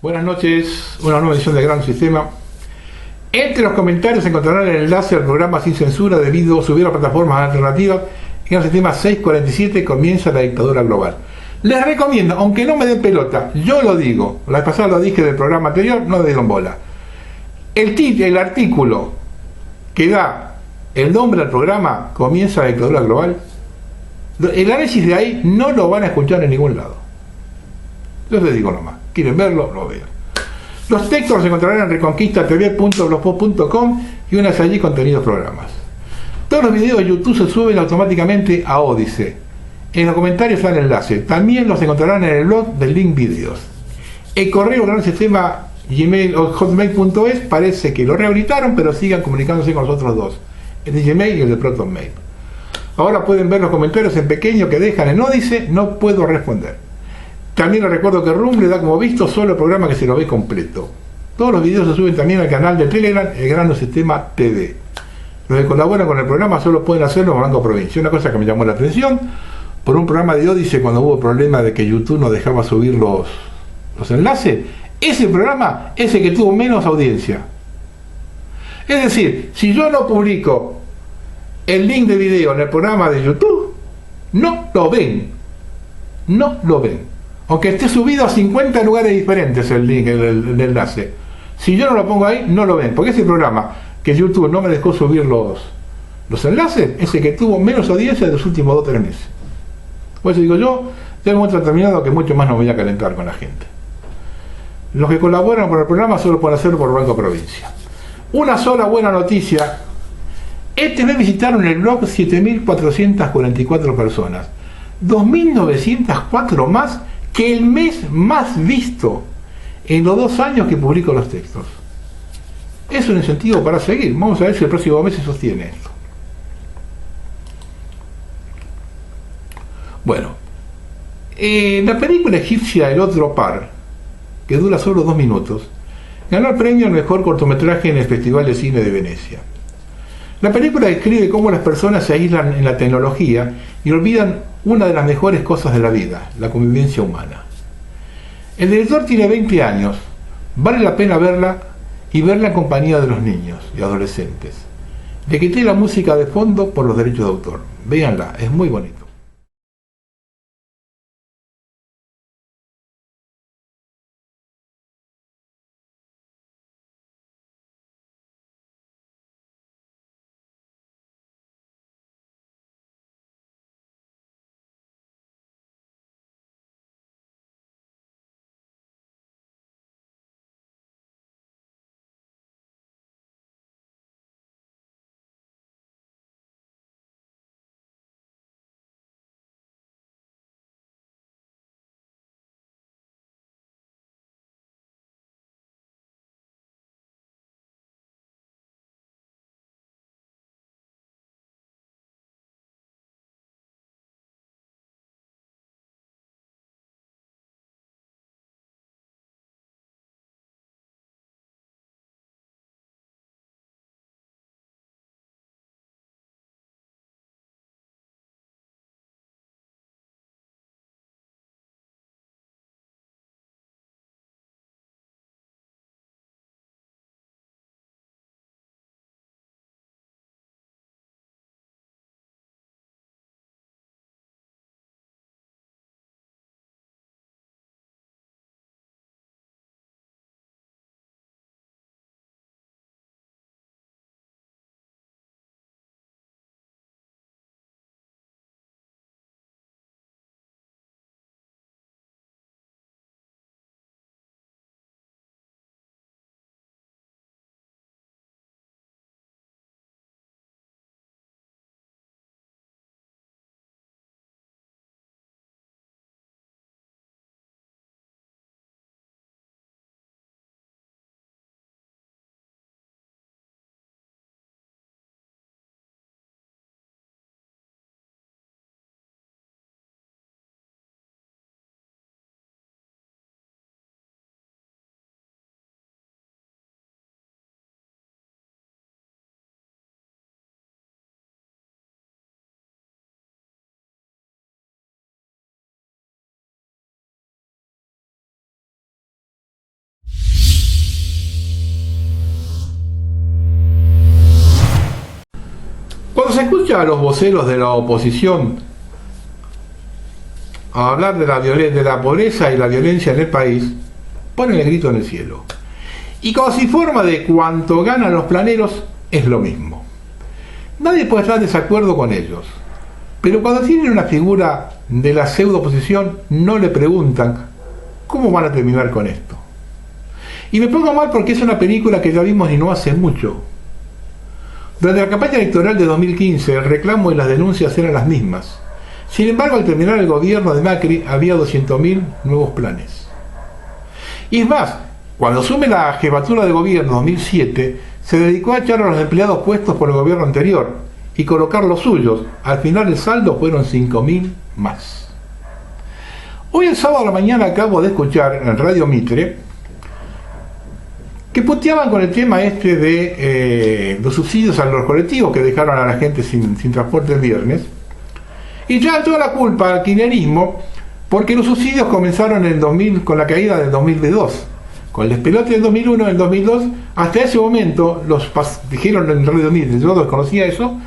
Buenas noches, una nueva edición de Gran Sistema. Entre los comentarios encontrarán el enlace al programa Sin Censura debido a subir a plataformas alternativas. En el sistema 647 comienza la dictadura global. Les recomiendo, aunque no me den pelota, yo lo digo, la vez pasada lo dije del programa anterior, no me dieron bola. El artículo que da el nombre al programa comienza la dictadura global. El análisis de ahí no lo van a escuchar en ningún lado. Yo les digo nomás, quieren verlo, lo vean. Los textos los encontrarán en reconquistatv.blogspot.com y una vez allí contenidos programas. Todos los videos de YouTube se suben automáticamente a Odysee. En los comentarios está el enlace. También los encontrarán en el blog del link videos. El correo gran sistema Gmail o hotmail.es parece que lo rehabilitaron, pero sigan comunicándose con los otros dos, el de Gmail y el de ProtonMail. Ahora pueden ver los comentarios en pequeño que dejan en Odysee, no puedo responder. También les recuerdo que Room le da como visto solo el programa que se lo ve completo. Todos los videos se suben también al canal de Telegram, el Gran Sistema TV. Los que colaboran con el programa solo pueden hacerlo en Banco Provincia. Una cosa que me llamó la atención, por un programa de Odysee cuando hubo problema de que YouTube no dejaba subir los enlaces, ese programa es el que tuvo menos audiencia. Es decir, si yo no publico el link de video en el programa de YouTube, no lo ven. No lo ven. Aunque esté subido a 50 lugares diferentes el link, el enlace. Si yo no lo pongo ahí, no lo ven. Porque ese programa que YouTube no me dejó subir los enlaces, es el que tuvo menos audiencia de los últimos 2 o 3 meses. Por eso digo yo, ya hemos determinado que mucho más no voy a calentar con la gente. Los que colaboran por el programa solo pueden hacerlo por Banco Provincia. Una sola buena noticia. Este mes visitaron el blog 7.444 personas. 2.904 más que el mes más visto en los 2 años que publico los textos. Es un incentivo para seguir. Vamos a ver si el próximo mes se sostiene esto. Bueno, la película egipcia El Otro Par, que dura solo 2 minutos, ganó el premio al mejor cortometraje en el Festival de Cine de Venecia. La película describe cómo las personas se aíslan en la tecnología y olvidan una de las mejores cosas de la vida, la convivencia humana. El director tiene 20 años, vale la pena verla y verla en compañía de los niños y adolescentes. Le quité la música de fondo por los derechos de autor. Véanla, es muy bonita. Cuando se escucha a los voceros de la oposición a hablar de la pobreza y la violencia en el país, ponen el grito en el cielo. Y como se informa de cuánto ganan los planeros, es lo mismo. Nadie puede estar en desacuerdo con ellos, pero cuando tienen una figura de la pseudo oposición, no le preguntan cómo van a terminar con esto. Y me pongo mal porque es una película que ya vimos y no hace mucho. Durante la campaña electoral de 2015, el reclamo y las denuncias eran las mismas. Sin embargo, al terminar el gobierno de Macri, había 200.000 nuevos planes. Y es más, cuando asume la jefatura de gobierno en 2007, se dedicó a echar a los empleados puestos por el gobierno anterior y colocar los suyos. Al final el saldo fueron 5.000 más. Hoy el sábado a la mañana acabo de escuchar en Radio Mitre que puteaban con el tema este de los subsidios a los colectivos que dejaron a la gente sin transporte el viernes, y ya toda la culpa al kirchnerismo porque los subsidios comenzaron en el 2000 con la caída del 2002, con el despelote del 2001, del 2002. Hasta ese momento dijeron en Radio Mitre, yo desconocía eso,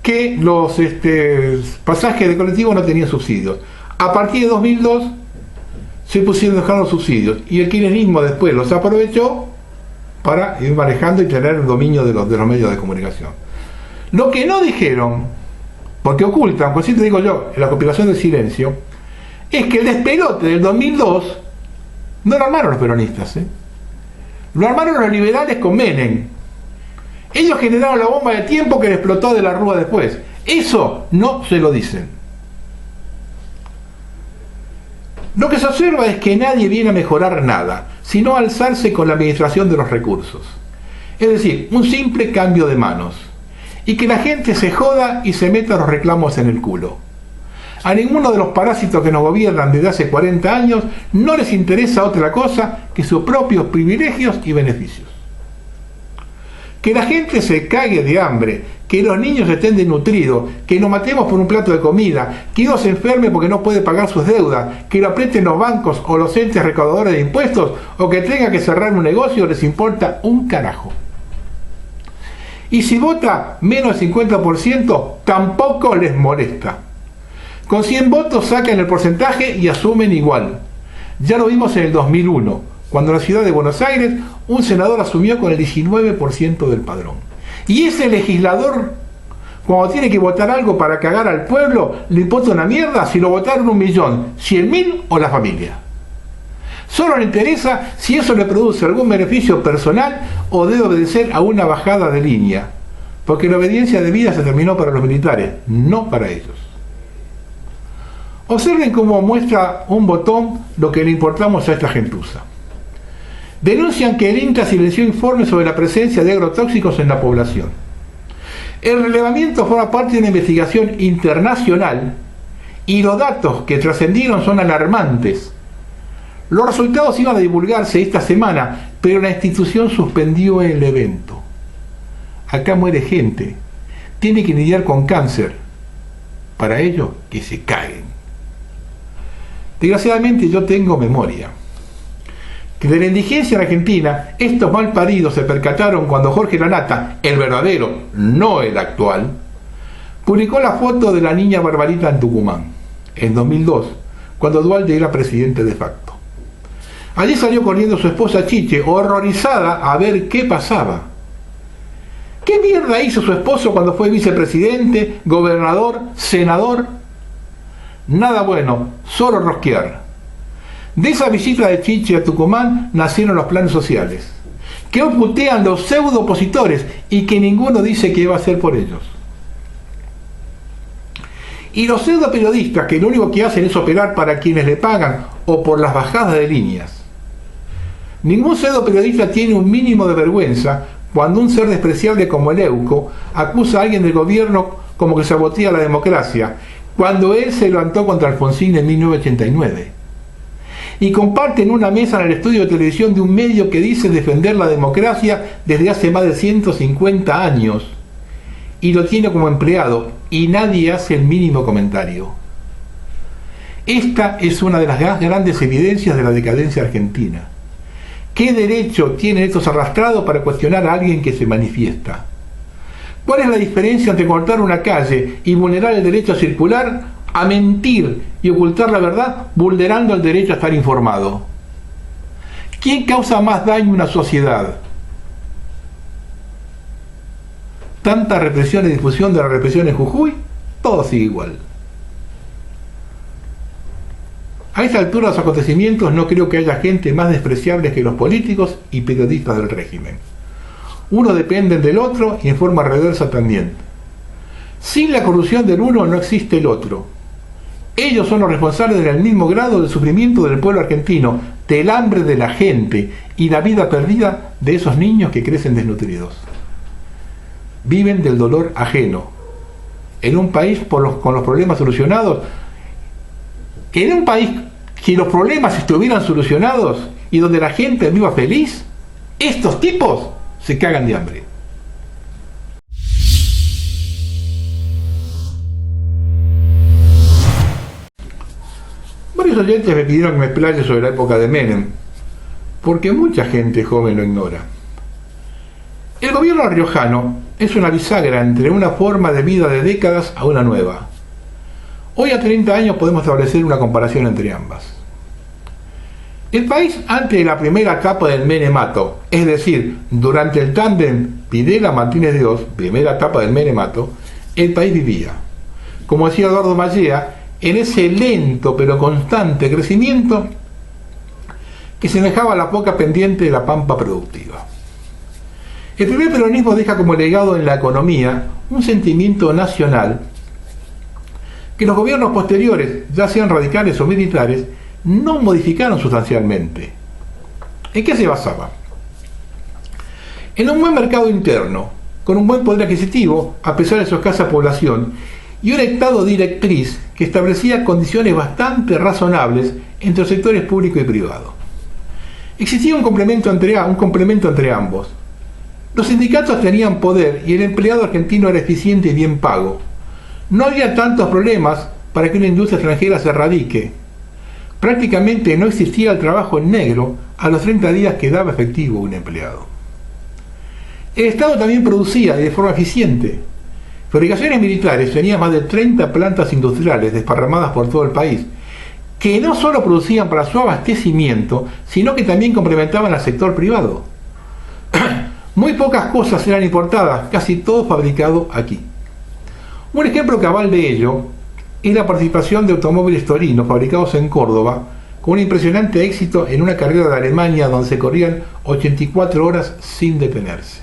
que los pasajes de colectivo no tenían subsidios. A partir de 2002 se pusieron a dejar los subsidios y el kirchnerismo después los aprovechó para ir manejando y tener el dominio de los medios de comunicación. Lo que no dijeron, porque ocultan, pues sí te digo yo, en la compilación del silencio, es que el despelote del 2002 no lo armaron los peronistas, lo armaron los liberales con Menem. Ellos generaron la bomba de tiempo que le explotó de la Rúa después. Eso no se lo dicen. Lo que se observa es que nadie viene a mejorar nada, sino a alzarse con la administración de los recursos. Es decir, un simple cambio de manos. Y que la gente se joda y se meta los reclamos en el culo. A ninguno de los parásitos que nos gobiernan desde hace 40 años no les interesa otra cosa que sus propios privilegios y beneficios. Que la gente se cague de hambre, que los niños estén desnutridos, que nos matemos por un plato de comida, que uno se enferme porque no puede pagar sus deudas, que lo aprieten los bancos o los entes recaudadores de impuestos, o que tenga que cerrar un negocio, les importa un carajo. Y si vota menos del 50%, tampoco les molesta. Con 100 votos sacan el porcentaje y asumen igual. Ya lo vimos en el 2001, cuando en la ciudad de Buenos Aires un senador asumió con el 19% del padrón. Y ese legislador, cuando tiene que votar algo para cagar al pueblo, le importa una mierda si lo votaron 1.000.000, 100.000 o la familia. Solo le interesa si eso le produce algún beneficio personal o debe obedecer a una bajada de línea, porque la obediencia debida se terminó para los militares, no para ellos. Observen cómo muestra un botón lo que le importamos a esta gentuza. Denuncian que el INTA silenció informes sobre la presencia de agrotóxicos en la población. El relevamiento forma parte de una investigación internacional y los datos que trascendieron son alarmantes. Los resultados iban a divulgarse esta semana, pero la institución suspendió el evento. Acá muere gente, tiene que lidiar con cáncer. Para ello, que se caguen. Desgraciadamente yo tengo memoria. Que de la indigencia en Argentina, estos malparidos se percataron cuando Jorge Lanata, el verdadero, no el actual, publicó la foto de la niña Barbarita en Tucumán, en 2002, cuando Duhalde era presidente de facto. Allí salió corriendo su esposa Chiche, horrorizada a ver qué pasaba. ¿Qué mierda hizo su esposo cuando fue vicepresidente, gobernador, senador? Nada bueno, solo rosquear. De esa visita de Chiche a Tucumán nacieron los planes sociales, que hoy putean los pseudo opositores y que ninguno dice qué va a hacer por ellos. Y los pseudo periodistas que lo único que hacen es operar para quienes le pagan o por las bajadas de líneas. Ningún pseudo periodista tiene un mínimo de vergüenza cuando un ser despreciable como el Euco acusa a alguien del gobierno como que sabotea la democracia, cuando él se levantó contra Alfonsín en 1989. Y comparten una mesa en el estudio de televisión de un medio que dice defender la democracia desde hace más de 150 años y lo tiene como empleado y nadie hace el mínimo comentario. Esta es una de las grandes evidencias de la decadencia argentina. ¿Qué derecho tienen estos arrastrados para cuestionar a alguien que se manifiesta? ¿Cuál es la diferencia entre cortar una calle y vulnerar el derecho a circular a mentir y ocultar la verdad vulnerando el derecho a estar informado? ¿Quién causa más daño a una sociedad? Tanta represión y difusión de la represión en Jujuy, todo sigue igual. A esta altura de los acontecimientos no creo que haya gente más despreciable que los políticos y periodistas del régimen. Uno depende del otro y en forma reversa también. Sin la corrupción del uno no existe el otro. Ellos son los responsables del mismo grado de sufrimiento del pueblo argentino, del hambre de la gente y la vida perdida de esos niños que crecen desnutridos. Viven del dolor ajeno. En un país con los problemas solucionados, en un país que los problemas estuvieran solucionados y donde la gente viva feliz, estos tipos se cagan de hambre. Varios oyentes me pidieron que me explaye sobre la época de Menem, porque mucha gente joven lo ignora. El gobierno riojano es una bisagra entre una forma de vida de décadas a una nueva. Hoy a 30 años podemos establecer una comparación entre ambas. El país antes de la primera etapa del menemato, es decir, durante el tándem Videla-Martínez de Oz, primera etapa del menemato, el país vivía, como decía Eduardo Mallea, en ese lento pero constante crecimiento que semejaba a la poca pendiente de la pampa productiva. El primer peronismo deja como legado en la economía un sentimiento nacional que los gobiernos posteriores, ya sean radicales o militares, no modificaron sustancialmente. ¿En qué se basaba? En un buen mercado interno, con un buen poder adquisitivo, a pesar de su escasa población, y un Estado directriz que establecía condiciones bastante razonables entre los sectores público y privado. Existía un complemento entre ambos. Los sindicatos tenían poder y el empleado argentino era eficiente y bien pago. No había tantos problemas para que una industria extranjera se radique. Prácticamente no existía el trabajo en negro a los 30 días que daba efectivo un empleado. El Estado también producía de forma eficiente. Fabricaciones militares tenían más de 30 plantas industriales desparramadas por todo el país, que no solo producían para su abastecimiento, sino que también complementaban al sector privado. Muy pocas cosas eran importadas, casi todo fabricado aquí. Un ejemplo cabal de ello es la participación de automóviles torinos fabricados en Córdoba, con un impresionante éxito en una carrera de Alemania donde se corrían 84 horas sin detenerse.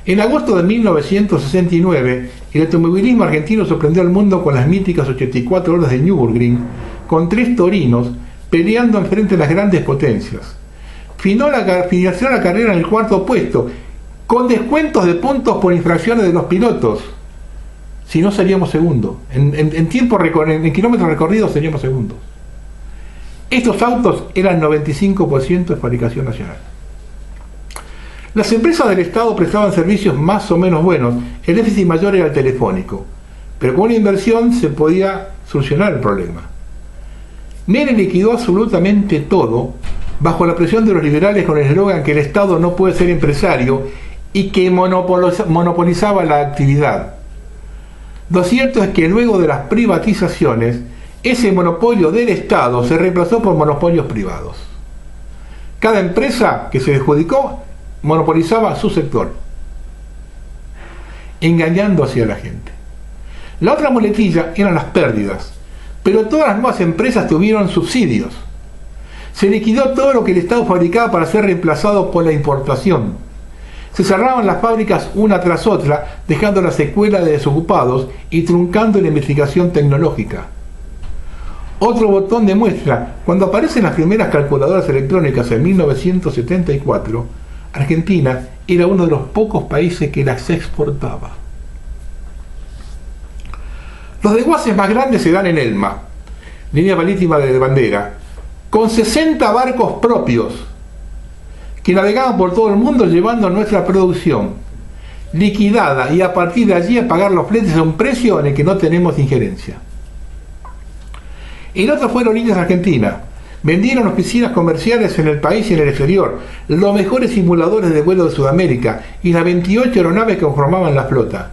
En agosto de 1969, el automovilismo argentino sorprendió al mundo con las míticas 84 horas de Nürburgring, con 3 torinos peleando enfrente de las grandes potencias. Finalizó la carrera en el 4º puesto, con descuentos de puntos por infracciones de los pilotos. Si no, seríamos segundos. En kilómetros recorridos seríamos segundos. Estos autos eran 95% de fabricación nacional. Las empresas del Estado prestaban servicios más o menos buenos, el déficit mayor era el telefónico, pero con una inversión se podía solucionar el problema. Menem liquidó absolutamente todo bajo la presión de los liberales con el eslogan que el Estado no puede ser empresario y que monopolizaba la actividad. Lo cierto es que luego de las privatizaciones, ese monopolio del Estado se reemplazó por monopolios privados. Cada empresa que se adjudicó monopolizaba su sector, engañando hacia la gente. La otra muletilla eran las pérdidas, pero todas las nuevas empresas tuvieron subsidios. Se liquidó todo lo que el Estado fabricaba para ser reemplazado por la importación. Se cerraban las fábricas una tras otra, dejando la secuela de desocupados y truncando la investigación tecnológica. Otro botón de muestra, cuando aparecen las primeras calculadoras electrónicas en 1974, Argentina era uno de los pocos países que las exportaba. Los desguaces más grandes se dan en Elma, línea marítima de bandera, con 60 barcos propios que navegaban por todo el mundo llevando nuestra producción liquidada y a partir de allí a pagar los fletes a un precio en el que no tenemos injerencia. El otro fue Aerolíneas Argentina, Vendieron oficinas comerciales en el país y en el exterior, los mejores simuladores de vuelo de Sudamérica y las 28 aeronaves que conformaban la flota.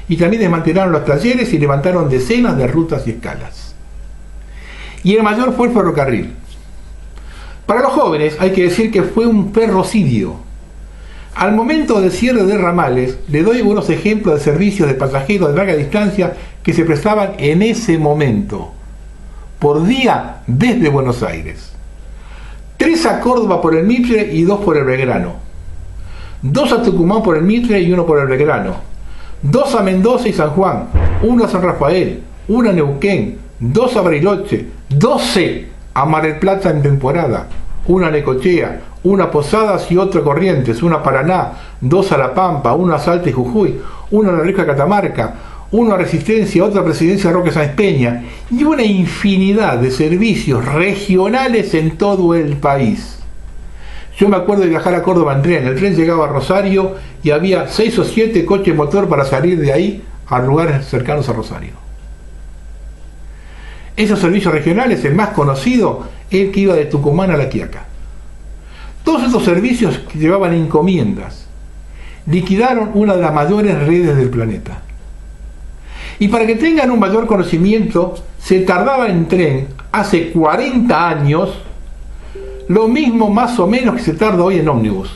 Y también desmantelaron los talleres y levantaron decenas de rutas y escalas. Y el mayor fue el ferrocarril. Para los jóvenes hay que decir que fue un ferrocidio. Al momento del cierre de ramales, le doy unos ejemplos de servicios de pasajeros de larga distancia que se prestaban en ese momento, por día desde Buenos Aires. 3 a Córdoba por el Mitre y 2 por el Belgrano. 2 a Tucumán por el Mitre y 1 por el Belgrano. 2 a Mendoza y San Juan. 1 a San Rafael. 1 a Neuquén. 2 a Bariloche. 12 a Mar del Plata en temporada. 1 a Necochea. 1 a Posadas y otro a Corrientes. 1 a Paraná. 2 a La Pampa. 1 a Salta y Jujuy. 1 a La Rioja, Catamarca. 1 a Resistencia, otra Presidencia Roque Sáenz Peña, y una infinidad de servicios regionales en todo el país. Yo me acuerdo de viajar a Córdoba en tren. El tren llegaba a Rosario y había 6 o 7 coches motor para salir de ahí a lugares cercanos a Rosario. Esos servicios regionales, el más conocido, el que iba de Tucumán a La Quiaca. Todos estos servicios que llevaban encomiendas liquidaron una de las mayores redes del planeta. Y para que tengan un mayor conocimiento, se tardaba en tren hace 40 años lo mismo más o menos que se tarda hoy en ómnibus.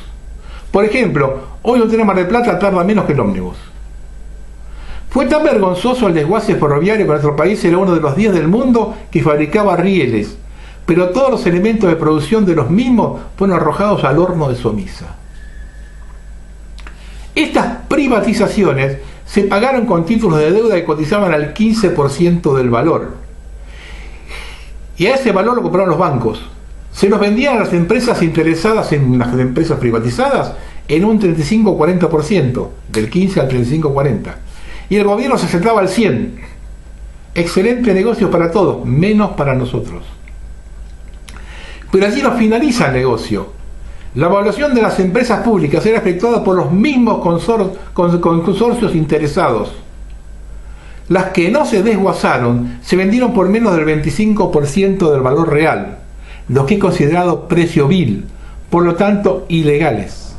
Por ejemplo, hoy un tren a Mar del Plata tarda menos que el ómnibus. Fue tan vergonzoso el desguace ferroviario que nuestro país era uno de los 10 del mundo que fabricaba rieles, pero todos los elementos de producción de los mismos fueron arrojados al horno de Somisa. Estas privatizaciones se pagaron con títulos de deuda que cotizaban al 15% del valor. Y a ese valor lo compraron los bancos. Se los vendían a las empresas interesadas en las empresas privatizadas en un 35-40%, del 15 al 35-40%. Y el gobierno se sentaba al 100%. Excelente negocio para todos, menos para nosotros. Pero allí no finaliza el negocio. La evaluación de las empresas públicas era efectuada por los mismos consorcios interesados. Las que no se desguazaron se vendieron por menos del 25% del valor real, lo que es considerado precio vil, por lo tanto ilegales.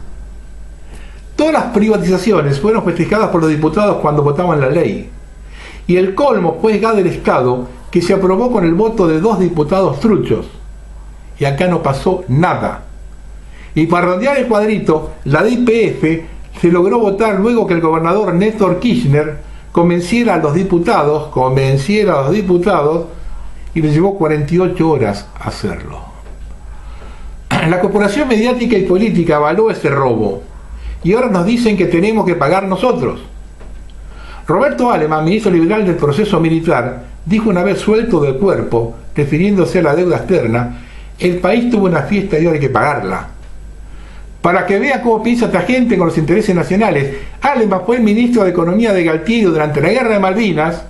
Todas las privatizaciones fueron festejadas por los diputados cuando votaban la ley, y el colmo fue gas del Estado, que se aprobó con el voto de 2 diputados truchos, y acá no pasó nada. Y para redondear el cuadrito, la de YPF se logró votar luego que el gobernador Néstor Kirchner convenciera a los diputados, y les llevó 48 horas hacerlo. La corporación mediática y política avaló ese robo, y ahora nos dicen que tenemos que pagar nosotros. Roberto Aleman, ministro liberal del proceso militar, dijo una vez suelto del cuerpo, refiriéndose a la deuda externa: el país tuvo una fiesta y ahora hay que pagarla. Para que vea cómo piensa esta gente con los intereses nacionales, Aleman fue el ministro de Economía de Galtieri durante la Guerra de Malvinas,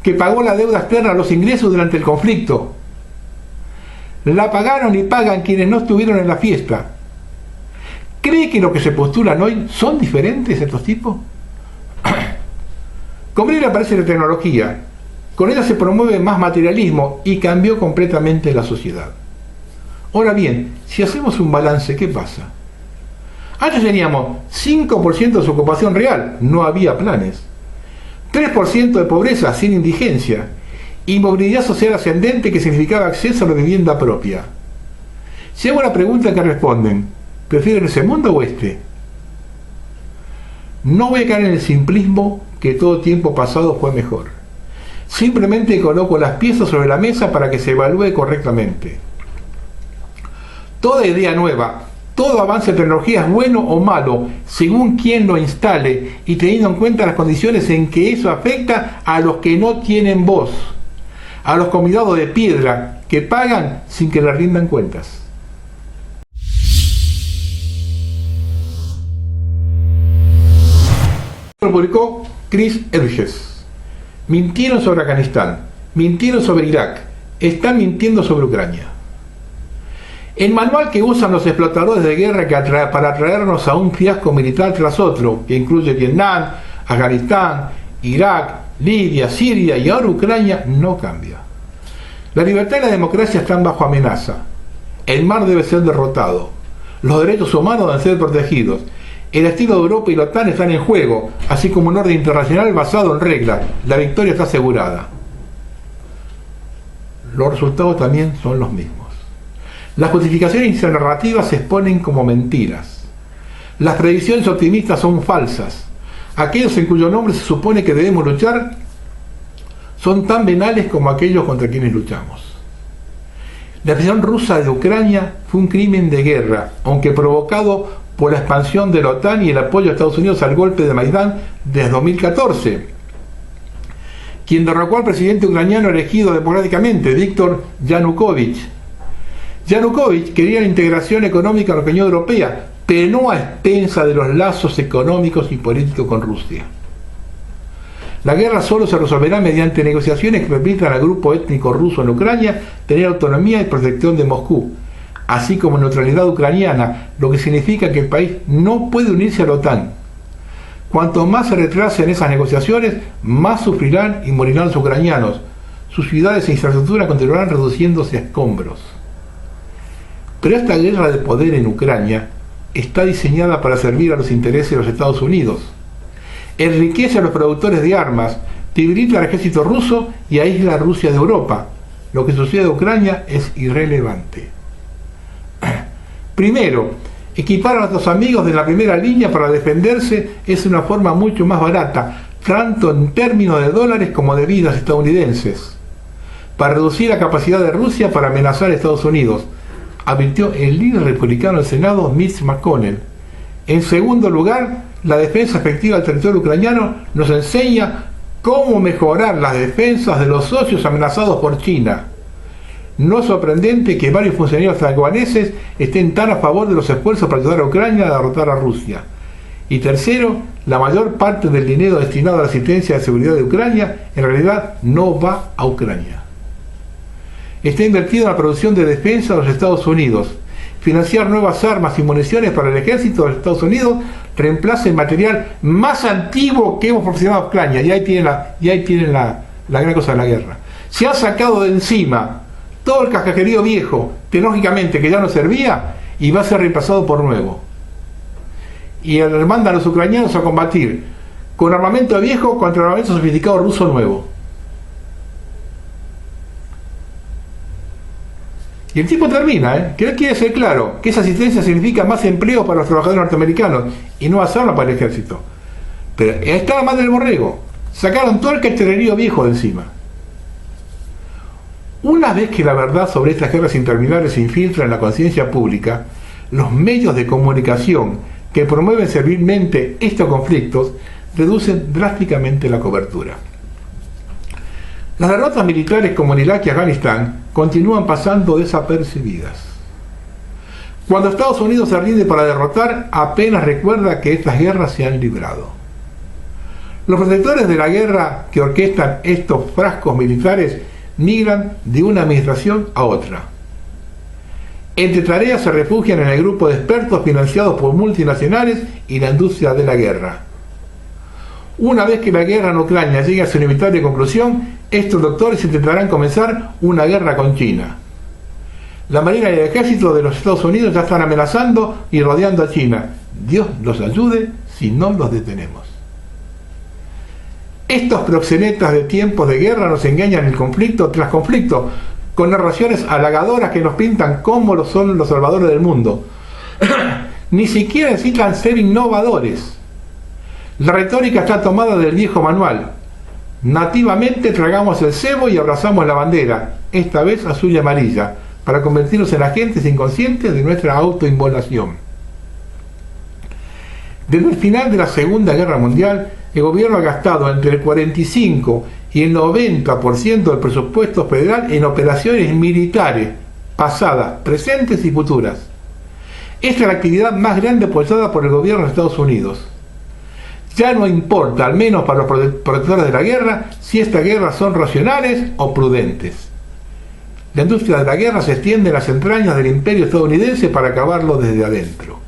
que pagó la deuda externa a los ingresos durante el conflicto. La pagaron y pagan quienes no estuvieron en la fiesta. ¿Cree que lo que se postulan hoy son diferentes estos tipos? Con él aparece la tecnología, con ella se promueve más materialismo y cambió completamente la sociedad. Ahora bien, si hacemos un balance, ¿qué pasa? Antes teníamos 5% de su ocupación real, no había planes. 3% de pobreza sin indigencia. Y movilidad social ascendente, que significaba acceso a la vivienda propia. Si hago una pregunta, que responden: ¿prefieren ese mundo o este? No voy a caer en el simplismo que todo tiempo pasado fue mejor. Simplemente coloco las piezas sobre la mesa para que se evalúe correctamente. Toda idea nueva, todo avance de tecnología es bueno o malo, según quien lo instale y teniendo en cuenta las condiciones en que eso afecta a los que no tienen voz, a los convidados de piedra que pagan sin que les rindan cuentas. Lo publicó Chris Hedges. Mintieron sobre Afganistán, mintieron sobre Irak, están mintiendo sobre Ucrania. El manual que usan los explotadores de guerra para traernos a un fiasco militar tras otro, que incluye Vietnam, Afganistán, Irak, Libia, Siria y ahora Ucrania, no cambia. La libertad y la democracia están bajo amenaza. El mar debe ser derrotado. Los derechos humanos deben ser protegidos. El destino de Europa y la OTAN están en juego, así como un orden internacional basado en reglas. La victoria está asegurada. Los resultados también son los mismos. Las justificaciones y narrativas se exponen como mentiras. Las predicciones optimistas son falsas. Aquellos en cuyo nombre se supone que debemos luchar son tan venales como aquellos contra quienes luchamos. La invasión rusa de Ucrania fue un crimen de guerra, aunque provocado por la expansión de la OTAN y el apoyo de Estados Unidos al golpe de Maidán desde 2014, quien derrocó al presidente ucraniano elegido democráticamente, Víctor Yanukovych. Yanukovych quería la integración económica en la Unión Europea, pero no a expensa de los lazos económicos y políticos con Rusia. La guerra solo se resolverá mediante negociaciones que permitan al grupo étnico ruso en Ucrania tener autonomía y protección de Moscú, así como neutralidad ucraniana, lo que significa que el país no puede unirse a la OTAN. Cuanto más se retrasen esas negociaciones, más sufrirán y morirán los ucranianos. Sus ciudades e infraestructuras continuarán reduciéndose a escombros. Pero esta guerra de poder en Ucrania está diseñada para servir a los intereses de los Estados Unidos. Enriquece a los productores de armas, debilita al ejército ruso y aísla a Rusia de Europa. Lo que sucede en Ucrania es irrelevante. Primero, equipar a nuestros amigos de la primera línea para defenderse es una forma mucho más barata, tanto en términos de dólares como de vidas estadounidenses, para reducir la capacidad de Rusia para amenazar a Estados Unidos, advirtió el líder republicano del Senado, Mitch McConnell. En segundo lugar, la defensa efectiva del territorio ucraniano nos enseña cómo mejorar las defensas de los socios amenazados por China. No es sorprendente que varios funcionarios taiwaneses estén tan a favor de los esfuerzos para ayudar a Ucrania a derrotar a Rusia. Y tercero, la mayor parte del dinero destinado a la asistencia de seguridad de Ucrania en realidad no va a Ucrania. Está invertido en la producción de defensa de los Estados Unidos. Financiar nuevas armas y municiones para el ejército de los Estados Unidos reemplaza el material más antiguo que hemos proporcionado a Ucrania. Y ahí tienen la gran cosa de la guerra. Se han sacado de encima todo el cascajerío viejo, tecnológicamente, que ya no servía, y va a ser reemplazado por nuevo. Y mandan a los ucranianos a combatir con armamento viejo contra armamento sofisticado ruso nuevo. Y el tipo termina, que él quiere ser claro, que esa asistencia significa más empleo para los trabajadores norteamericanos y no hacerlo para el ejército. Pero está la madre del borrego. Sacaron todo el cachererío viejo de encima. Una vez que la verdad sobre estas guerras interminables se infiltra en la conciencia pública, los medios de comunicación que promueven servilmente estos conflictos reducen drásticamente la cobertura. Las derrotas militares como en Irak y Afganistán continúan pasando desapercibidas. Cuando Estados Unidos se rinde para derrotar, apenas recuerda que estas guerras se han librado. Los protectores de la guerra que orquestan estos frascos militares migran de una administración a otra. Entre tareas se refugian en el grupo de expertos financiados por multinacionales y la industria de la guerra. Una vez que la guerra en Ucrania llegue a su inevitable conclusión, estos doctores intentarán comenzar una guerra con China. La Marina y el Ejército de los Estados Unidos ya están amenazando y rodeando a China. Dios los ayude si no los detenemos. Estos proxenetas de tiempos de guerra nos engañan el conflicto tras conflicto, con narraciones halagadoras que nos pintan cómo son los salvadores del mundo. Ni siquiera necesitan ser innovadores. La retórica está tomada del viejo manual. Nativamente tragamos el cebo y abrazamos la bandera, esta vez azul y amarilla, para convertirnos en agentes inconscientes de nuestra autoinmolación. Desde el final de la Segunda Guerra Mundial, el gobierno ha gastado entre el 45 y el 90% del presupuesto federal en operaciones militares, pasadas, presentes y futuras. Esta es la actividad más grande apoyada por el gobierno de Estados Unidos. Ya no importa, al menos para los protectores de la guerra, si estas guerras son racionales o prudentes. La industria de la guerra se extiende en las entrañas del imperio estadounidense para acabarlo desde adentro.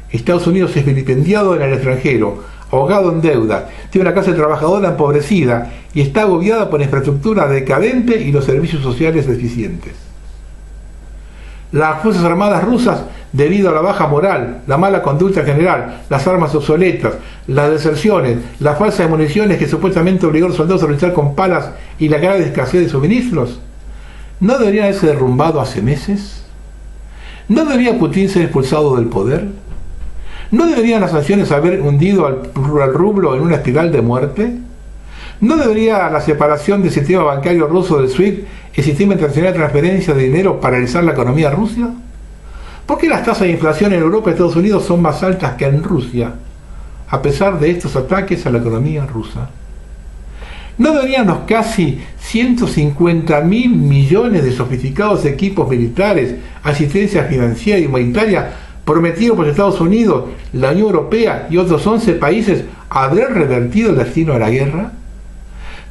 Estados Unidos es vilipendiado en el extranjero, ahogado en deuda, tiene una clase trabajadora empobrecida y está agobiada por la infraestructura decadente y los servicios sociales deficientes. Las Fuerzas Armadas rusas, debido a la baja moral, la mala conducta general, las armas obsoletas, las deserciones, la falsa de municiones que supuestamente obligó a los soldados a luchar con palas y la grave escasez de suministros, ¿no deberían haberse derrumbado hace meses? ¿No debería Putin ser expulsado del poder? ¿No deberían las sanciones haber hundido al rublo en una espiral de muerte? ¿No debería la separación del sistema bancario ruso del SWIFT, el sistema internacional de transferencia de dinero, paralizar la economía rusa? ¿Por qué las tasas de inflación en Europa y Estados Unidos son más altas que en Rusia, a pesar de estos ataques a la economía rusa? ¿No deberían los casi 150.000 millones de sofisticados equipos militares, asistencia financiera y humanitaria prometidos por Estados Unidos, la Unión Europea y otros 11 países haber revertido el destino de la guerra?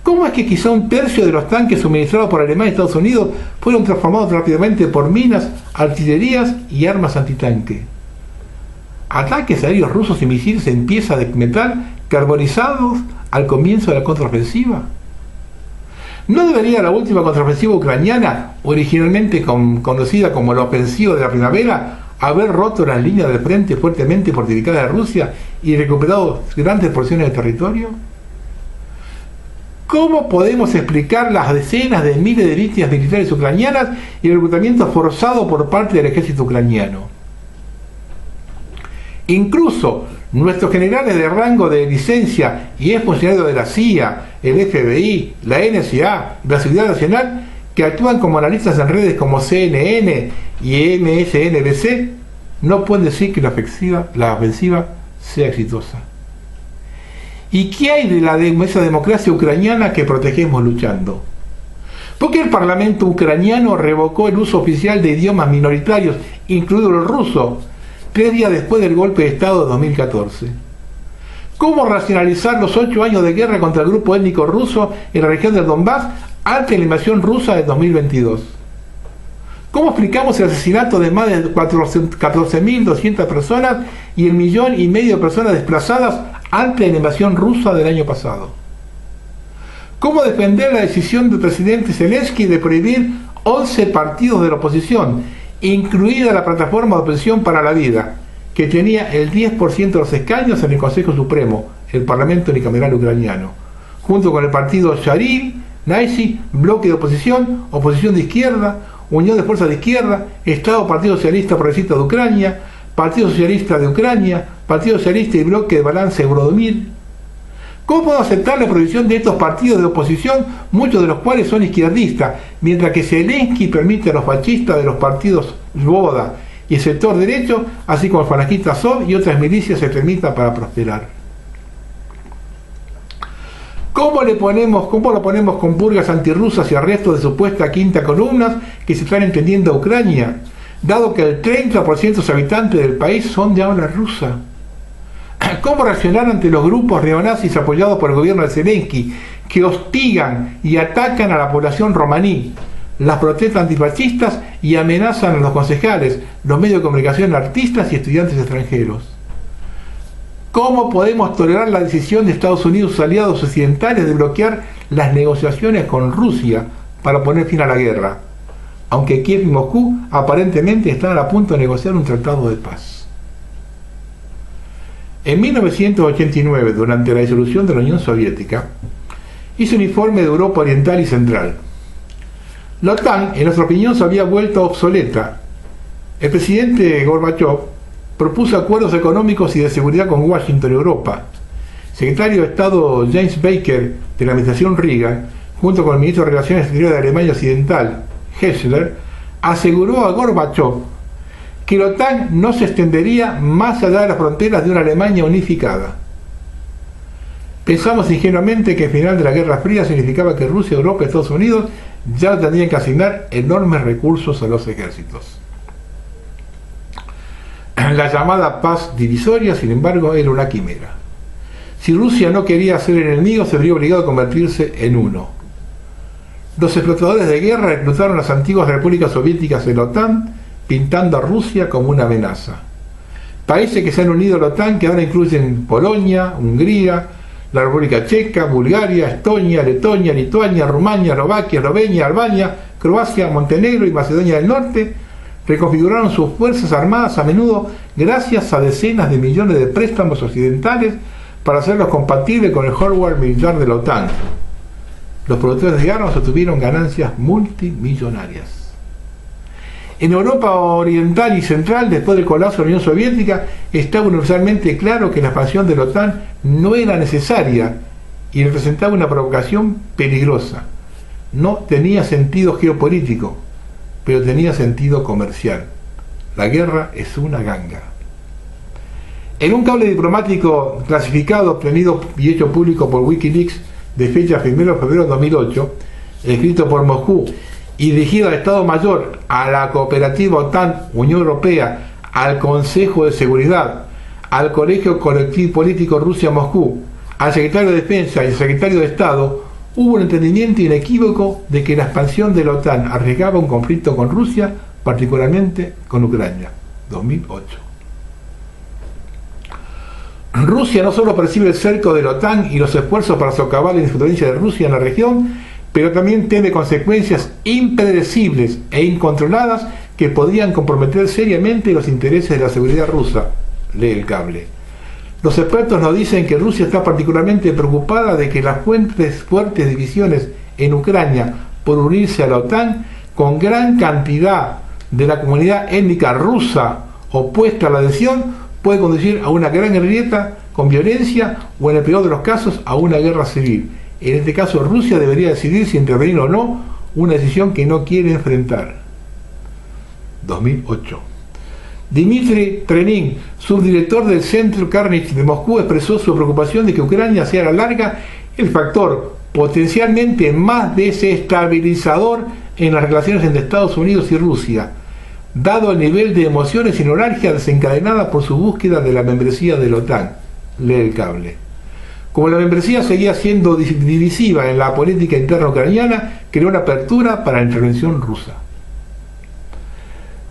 ¿Cómo es que quizá un tercio de los tanques suministrados por Alemania y Estados Unidos fueron transformados rápidamente por minas, artillerías y armas antitanque? Ataques aéreos rusos y misiles en piezas de metal carbonizados al comienzo de la contraofensiva. ¿No debería la última contraofensiva ucraniana, originalmente conocida como la ofensiva de la primavera, haber roto las líneas de frente fuertemente fortificadas de Rusia y recuperado grandes porciones de territorio? ¿Cómo podemos explicar las decenas de miles de víctimas militares ucranianas y el reclutamiento forzado por parte del ejército ucraniano? Incluso nuestros generales de rango de licencia y ex funcionarios de la CIA, el FBI, la NSA, la Seguridad Nacional, que actúan como analistas en redes como CNN y MSNBC, no pueden decir que la ofensiva sea exitosa. ¿Y qué hay de esa democracia ucraniana que protegemos luchando? ¿Por qué el Parlamento ucraniano revocó el uso oficial de idiomas minoritarios, incluido el ruso, 3 días después del golpe de Estado de 2014? ¿Cómo racionalizar los 8 años de guerra contra el grupo étnico ruso en la región del Donbass ante la invasión rusa de 2022? ¿Cómo explicamos el asesinato de más de 14.200 personas y 1,5 millones de personas desplazadas ante la invasión rusa del año pasado? ¿Cómo defender la decisión del presidente Zelensky de prohibir 11 partidos de la oposición, incluida la Plataforma de Oposición para la Vida, que tenía el 10% de los escaños en el Consejo Supremo, el Parlamento unicameral ucraniano, junto con el partido Sharil, Naisi, Bloque de Oposición, Oposición de Izquierda, Unión de Fuerzas de Izquierda, Estado Partido Socialista Progresista de Ucrania, Partido Socialista de Ucrania, Partido Socialista y Bloque de Balance Eurodomir? ¿Cómo podemos aceptar la prohibición de estos partidos de oposición, muchos de los cuales son izquierdistas, mientras que Zelensky permite a los fascistas de los partidos Svoboda y el sector derecho, así como el falangista Azov y otras milicias se permitan para prosperar? ¿Cómo lo ponemos con purgas antirrusas y arrestos de supuesta quinta columnas que se están entendiendo a Ucrania, dado que el 30% de los habitantes del país son de habla rusa? ¿Cómo reaccionar ante los grupos neonazis apoyados por el gobierno de Zelensky, que hostigan y atacan a la población romaní, las protestas antifascistas y amenazan a los concejales, los medios de comunicación, artistas y estudiantes extranjeros? ¿Cómo podemos tolerar la decisión de Estados Unidos y sus aliados occidentales de bloquear las negociaciones con Rusia para poner fin a la guerra, aunque Kiev y Moscú aparentemente están a punto de negociar un tratado de paz? En 1989, durante la disolución de la Unión Soviética, hizo un informe de Europa Oriental y Central. La OTAN, en nuestra opinión, se había vuelto obsoleta. El presidente Gorbachev propuso acuerdos económicos y de seguridad con Washington y Europa. Secretario de Estado James Baker de la administración Reagan, junto con el ministro de Relaciones Exteriores de Alemania Occidental, Hessler, aseguró a Gorbachev que la OTAN no se extendería más allá de las fronteras de una Alemania unificada. Pensamos ingenuamente que el final de la Guerra Fría significaba que Rusia, Europa y Estados Unidos ya tendrían que asignar enormes recursos a los ejércitos. La llamada paz divisoria, sin embargo, era una quimera. Si Rusia no quería ser enemigo, se vería obligado a convertirse en uno. Los explotadores de guerra reclutaron a las antiguas repúblicas soviéticas de la OTAN, pintando a Rusia como una amenaza. Países que se han unido a la OTAN, que ahora incluyen Polonia, Hungría, la República Checa, Bulgaria, Estonia, Letonia, Lituania, Rumania, Eslovaquia, Eslovenia, Albania, Croacia, Montenegro y Macedonia del Norte, reconfiguraron sus fuerzas armadas a menudo gracias a decenas de millones de préstamos occidentales para hacerlos compatibles con el hardware militar de la OTAN. Los productores de armas obtuvieron ganancias multimillonarias. En Europa Oriental y Central, después del colapso de la Unión Soviética, estaba universalmente claro que la expansión de la OTAN no era necesaria y representaba una provocación peligrosa. No tenía sentido geopolítico, pero tenía sentido comercial. La guerra es una ganga. En un cable diplomático clasificado, obtenido y hecho público por Wikileaks de fecha 1 de febrero de 2008, escrito por Moscú y dirigido al Estado Mayor, a la cooperativa OTAN, Unión Europea, al Consejo de Seguridad, al Colegio Colectivo Político Rusia-Moscú, al Secretario de Defensa y al Secretario de Estado, hubo un entendimiento inequívoco de que la expansión de la OTAN arriesgaba un conflicto con Rusia, particularmente con Ucrania. 2008. Rusia no solo percibe el cerco de la OTAN y los esfuerzos para socavar la influencia de Rusia en la región, pero también teme consecuencias impredecibles e incontroladas que podrían comprometer seriamente los intereses de la seguridad rusa. Lee el cable. Los expertos nos dicen que Rusia está particularmente preocupada de que las fuertes divisiones en Ucrania por unirse a la OTAN, con gran cantidad de la comunidad étnica rusa opuesta a la adhesión, puede conducir a una gran grieta con violencia o, en el peor de los casos, a una guerra civil. En este caso, Rusia debería decidir si intervenir o no, una decisión que no quiere enfrentar. 2008. Dmitry Trenin, subdirector del Centro Carnegie de Moscú, expresó su preocupación de que Ucrania sea a la larga el factor potencialmente más desestabilizador en las relaciones entre Estados Unidos y Rusia, dado el nivel de emociones y neuralgia desencadenada por su búsqueda de la membresía de la OTAN. Lee el cable. Como la membresía seguía siendo divisiva en la política interna ucraniana, creó una apertura para la intervención rusa.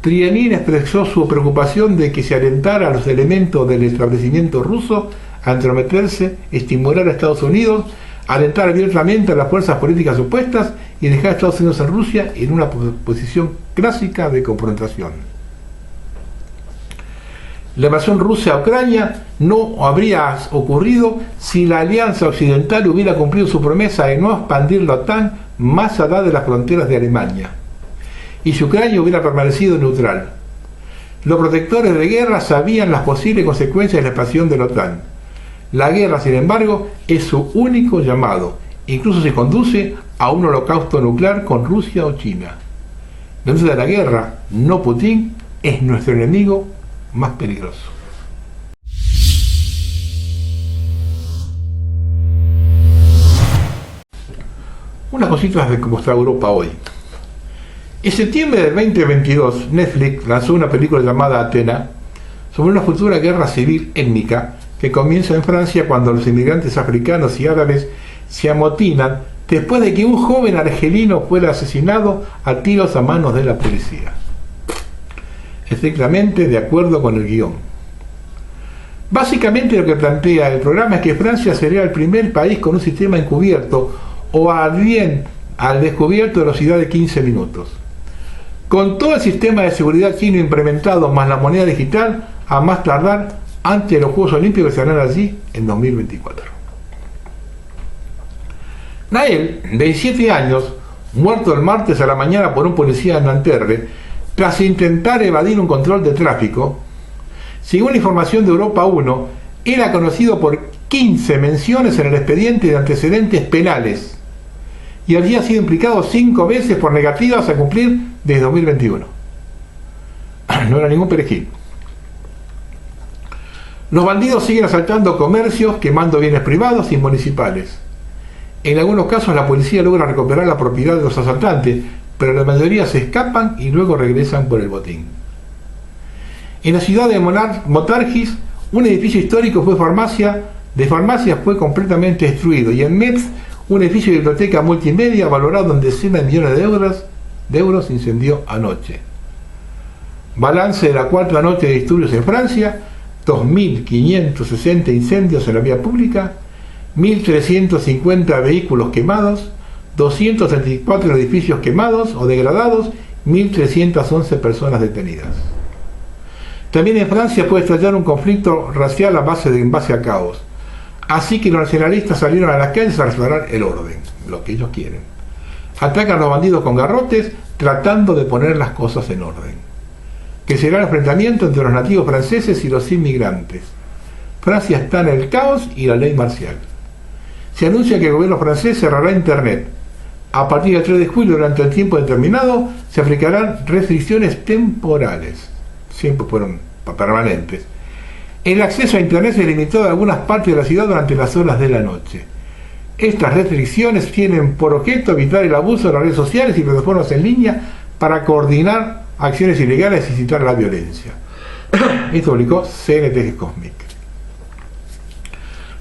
Trenin expresó su preocupación de que se alentara a los elementos del establecimiento ruso a entrometerse, estimular a Estados Unidos, alentar abiertamente a las fuerzas políticas opuestas y dejar a Estados Unidos y Rusia en una posición clásica de confrontación. La invasión rusa a Ucrania no habría ocurrido si la Alianza Occidental hubiera cumplido su promesa de no expandir la OTAN más allá de las fronteras de Alemania, y si Ucrania hubiera permanecido neutral. Los protectores de guerra sabían las posibles consecuencias de la expansión de la OTAN. La guerra, sin embargo, es su único llamado, incluso si conduce a un holocausto nuclear con Rusia o China. La industria de la guerra, no Putin, es nuestro enemigo más peligroso. Unas cositas de cómo está Europa hoy. En septiembre del 2022, Netflix lanzó una película llamada Athena sobre una futura guerra civil étnica que comienza en Francia cuando los inmigrantes africanos y árabes se amotinan después de que un joven argelino fuera asesinado a tiros a manos de la policía. Estrictamente de acuerdo con el guión. Básicamente lo que plantea el programa es que Francia sería el primer país con un sistema encubierto o bien al descubierto de velocidad de 15 minutos. Con todo el sistema de seguridad chino implementado más la moneda digital, a más tardar antes de los Juegos Olímpicos que se harán allí en 2024. Nael, de 17 años, muerto el martes a la mañana por un policía en Nanterre, tras intentar evadir un control de tráfico, según la información de Europa 1, era conocido por 15 menciones en el expediente de antecedentes penales y había sido implicado 5 veces por negativas a cumplir desde 2021. No era ningún perejil. Los bandidos siguen asaltando comercios, quemando bienes privados y municipales. En algunos casos la policía logra recuperar la propiedad de los asaltantes, pero la mayoría se escapan y luego regresan por el botín. En la ciudad de Montargis, un edificio histórico de farmacias fue completamente destruido, y en Metz, un edificio de biblioteca multimedia valorado en decenas de millones de euros se incendió anoche. Balance de la 4ª noche de disturbios en Francia. 2.560 incendios en la vía pública, 1.350 vehículos quemados, 234 edificios quemados o degradados, 1.311 personas detenidas. También en Francia puede estallar un conflicto racial en base a caos. Así que los nacionalistas salieron a las calles a restaurar el orden, lo que ellos quieren. Atacan a los bandidos con garrotes, tratando de poner las cosas en orden. Que será el enfrentamiento entre los nativos franceses y los inmigrantes. Francia está en el caos y la ley marcial. Se anuncia que el gobierno francés cerrará Internet. A partir del 3 de julio, durante el tiempo determinado, se aplicarán restricciones temporales. Siempre fueron permanentes. El acceso a Internet se limitó a algunas partes de la ciudad durante las horas de la noche. Estas restricciones tienen por objeto evitar el abuso de las redes sociales y plataformas en línea para coordinar acciones ilegales y incitar a la violencia. Esto publicó CNTG Cosmic.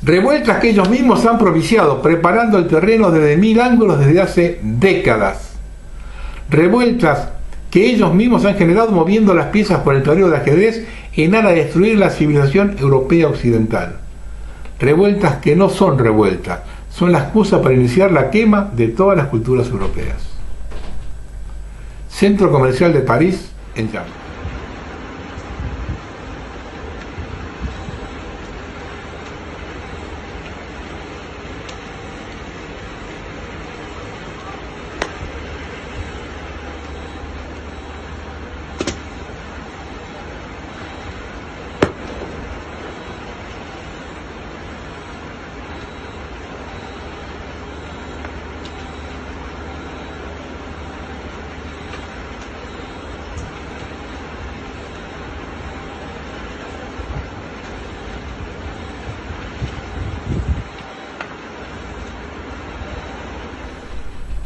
Revueltas que ellos mismos han propiciado, preparando el terreno desde 1000 ángulos desde hace décadas. Revueltas que ellos mismos han generado moviendo las piezas por el tablero de ajedrez en aras de destruir la civilización europea occidental. Revueltas que no son revueltas, son la excusa para iniciar la quema de todas las culturas europeas. Centro Comercial de París, en llamas.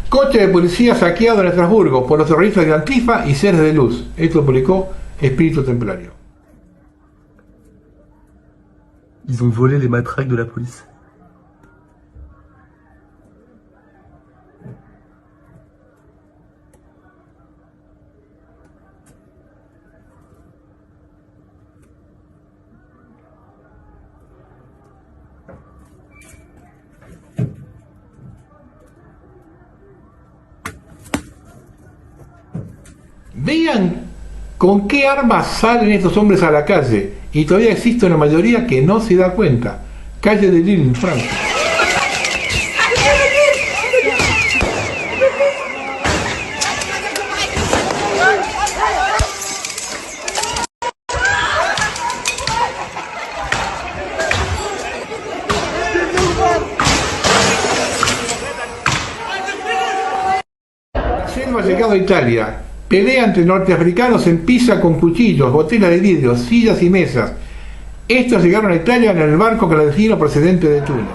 Coche de policía saqueado en Estrasburgo por los terroristas de Antifa y seres de luz. Esto lo publicó Espíritu Templario. Ils ont volé les matraques de la police. Vean con qué armas salen estos hombres a la calle, y todavía existe una mayoría que no se da cuenta. Calle de Lille, en Francia. La selva ha llegado a Italia. Pelea entre norteafricanos en Pisa con cuchillos, botellas de vidrio, sillas y mesas. Estos llegaron a Italia en el barco clandestino procedente de Túnez.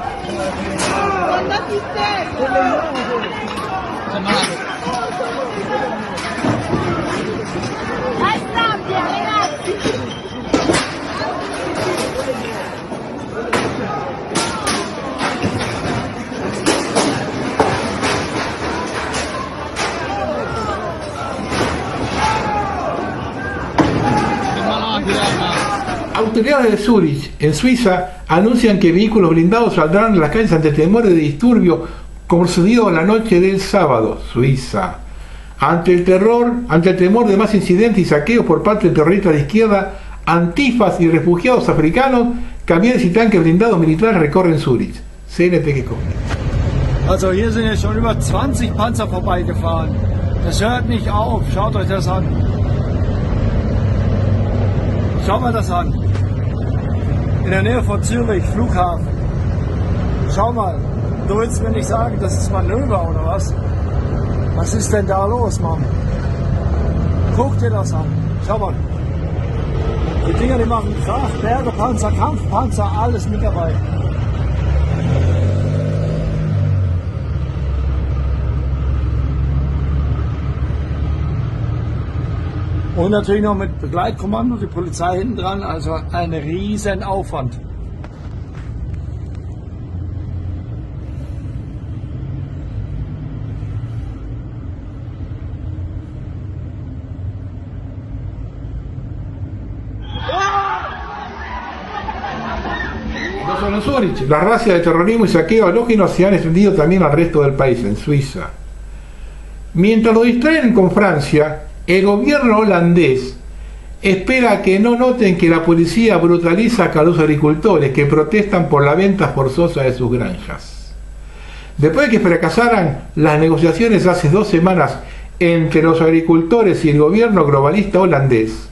Autoridades de Zúrich, en Suiza, anuncian que vehículos blindados saldrán a las calles ante el temor de disturbio como sucedido la noche del sábado. Suiza. Ante el temor de más incidentes y saqueos por parte de terroristas de izquierda, antifas y refugiados africanos, camiones y tanques blindados militares recorren Zúrich. CNTG Cosmic. Also hier sind jetzt schon über 20 Panzer vorbeigefahren. Das hört nicht auf. Schaut euch das an. Schaut mal das an. In der Nähe von Zürich, Flughafen. Schau mal, du willst mir nicht sagen, das ist Manöver oder was? Was ist denn da los, Mann? Guck dir das an. Schau mal. Die Dinger, die machen Krach, Bergepanzer, Kampfpanzer, alles mit dabei. Und natürlich noch mit Begleitkommando, die Polizei hinten dran, also ein riesen Aufwand. en Zúrich, las racias de terrorismo y saqueo halógenos se han extendido también al resto del país, en Suiza. Mientras lo distraen con Francia, el gobierno holandés espera que no noten que la policía brutaliza a los agricultores que protestan por la venta forzosa de sus granjas. Después de que fracasaran las negociaciones hace 2 semanas entre los agricultores y el gobierno globalista holandés,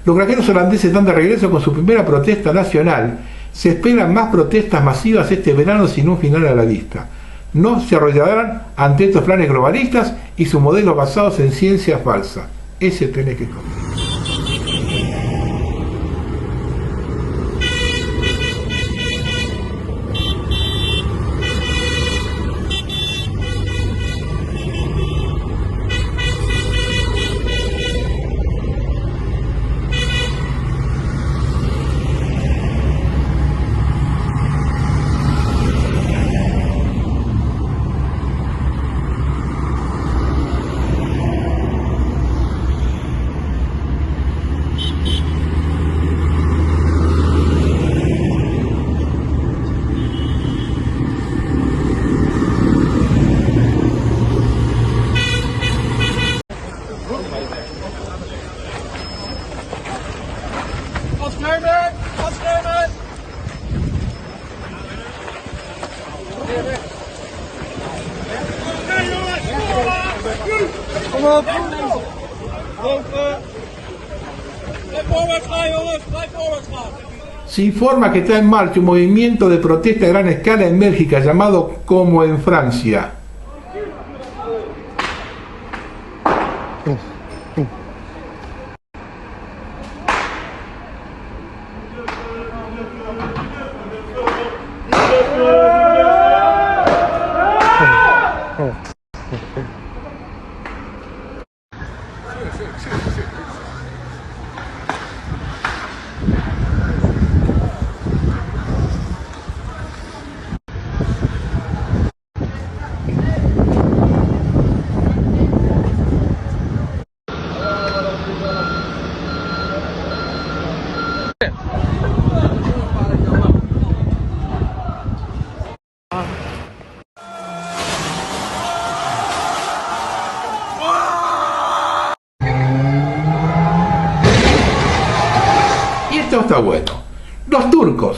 los granjeros holandeses están de regreso con su primera protesta nacional. Se esperan más protestas masivas este verano sin un final a la vista. No se arrollarán ante estos planes globalistas y sus modelos basados en ciencia falsa. Ese tenés que comer. Se informa que está en marcha un movimiento de protesta a gran escala en Bélgica llamado Como en Francia. Esto está bueno. Los turcos,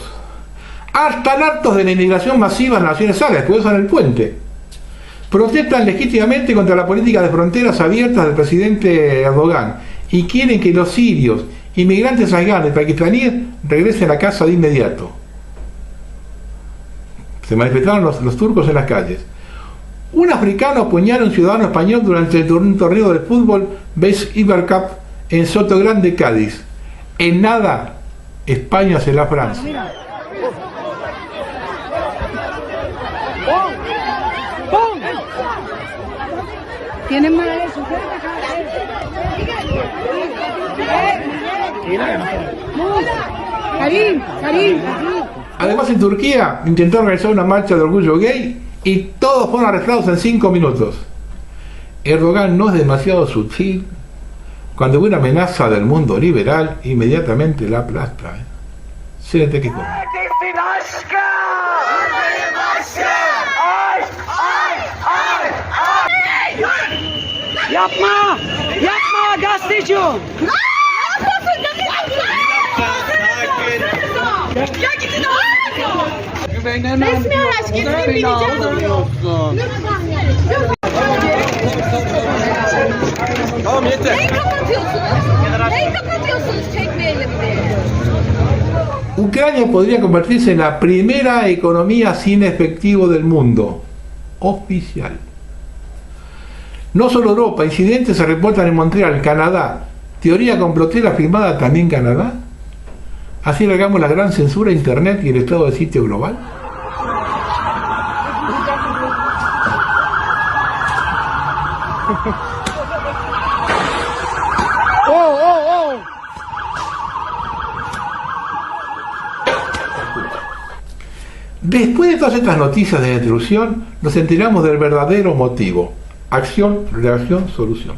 hasta hartos de la inmigración masiva en las naciones árabes, que usan el puente, protestan legítimamente contra la política de fronteras abiertas del presidente Erdogan y quieren que los sirios, inmigrantes afganos y pakistaníes regresen a casa de inmediato. Se manifestaron los turcos en las calles. Un africano apuñaló a un ciudadano español durante un torneo de fútbol Base Iber Cup en Sotogrande, Cádiz. En nada, España se la Francia. ¿Tienen más de eso? Karim. Además, en Turquía intentaron realizar una marcha de orgullo gay y todos fueron arrestados en 5 minutos. Erdogan no es demasiado sutil. Cuando ve una amenaza del mundo liberal, inmediatamente la aplasta. Siéntate que come. Yapma! Yapma gazeteci! Ya gidin resmi araç getirin bineceğim. Tamam yeter. Neyi kapatıyorsunuz? Çekmeyelim diye. Ucrania podría convertirse en la primera economía sin efectivo del mundo. Oficial. No solo Europa, incidentes se reportan en Montreal, Canadá. Teoría complotera firmada también Canadá. Así largamos la gran censura a Internet y el estado de sitio global. Después de todas estas noticias de destrucción, nos enteramos del verdadero motivo. Acción, reacción, solución.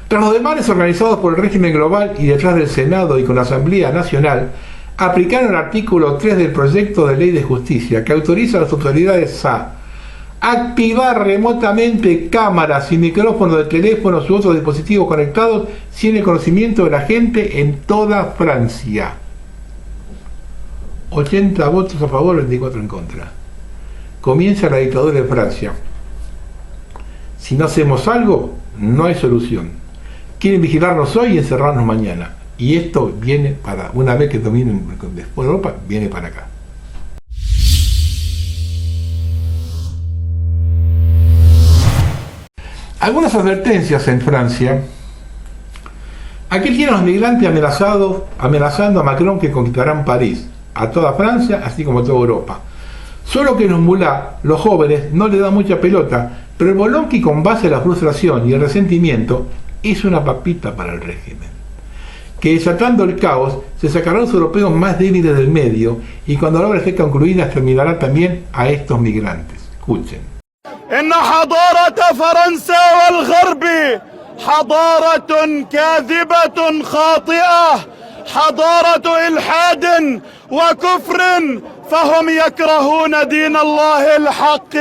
Tras los desmanes organizados por el régimen global y detrás del Senado y con la Asamblea Nacional, aplicaron el artículo 3 del proyecto de ley de justicia que autoriza a las autoridades a activar remotamente cámaras y micrófonos de teléfonos u otros dispositivos conectados sin el conocimiento de la gente en toda Francia. 80 votos a favor, 24 en contra. Comienza la dictadura de Francia. Si no hacemos algo, no hay solución. Quieren vigilarnos hoy y encerrarnos mañana. Y esto viene para, una vez que dominen después de Europa, viene para acá. Algunas advertencias en Francia. Aquí tienen los migrantes amenazando a Macron que conquistarán París, a toda Francia, así como a toda Europa. Solo que los mulá, los jóvenes, no le dan mucha pelota, pero el bolonqui con base a la frustración y el resentimiento es una papita para el régimen. Que desatando el caos, se sacarán los europeos más débiles del medio y cuando la obra esté concluida exterminará también a estos migrantes. Escuchen. إن حضارة فرنسا والغرب حضارة كاذبة خاطئة، حضارة إلحاد وكفر، فهم يكرهون دين الله الحق،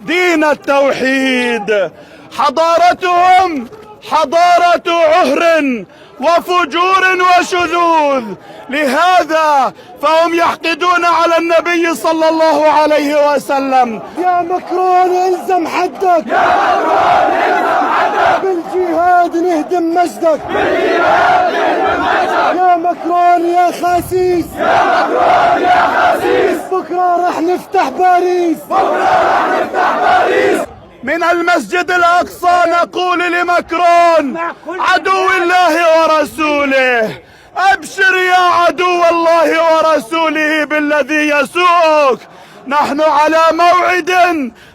دين التوحيد. حضارتهم حضارة عهر وفجور وشذوذ، لهذا فهم يحقدون على النبي صلى الله عليه وسلم. يا مكرون الزم حدك، يا مكرون الزم حدك، بالجهاد نهدم مجدك، بالجهاد نهدم مجدك، يا مكرون يا خسيس، يا مكرون يا خسيس، بكره رح نفتح باريس، بكره رح نفتح باريس. من المسجد الأقصى نقول لمكرون عدو الله ورسوله: أبشر يا عدو الله ورسوله بالذي يسوءك، نحن على موعد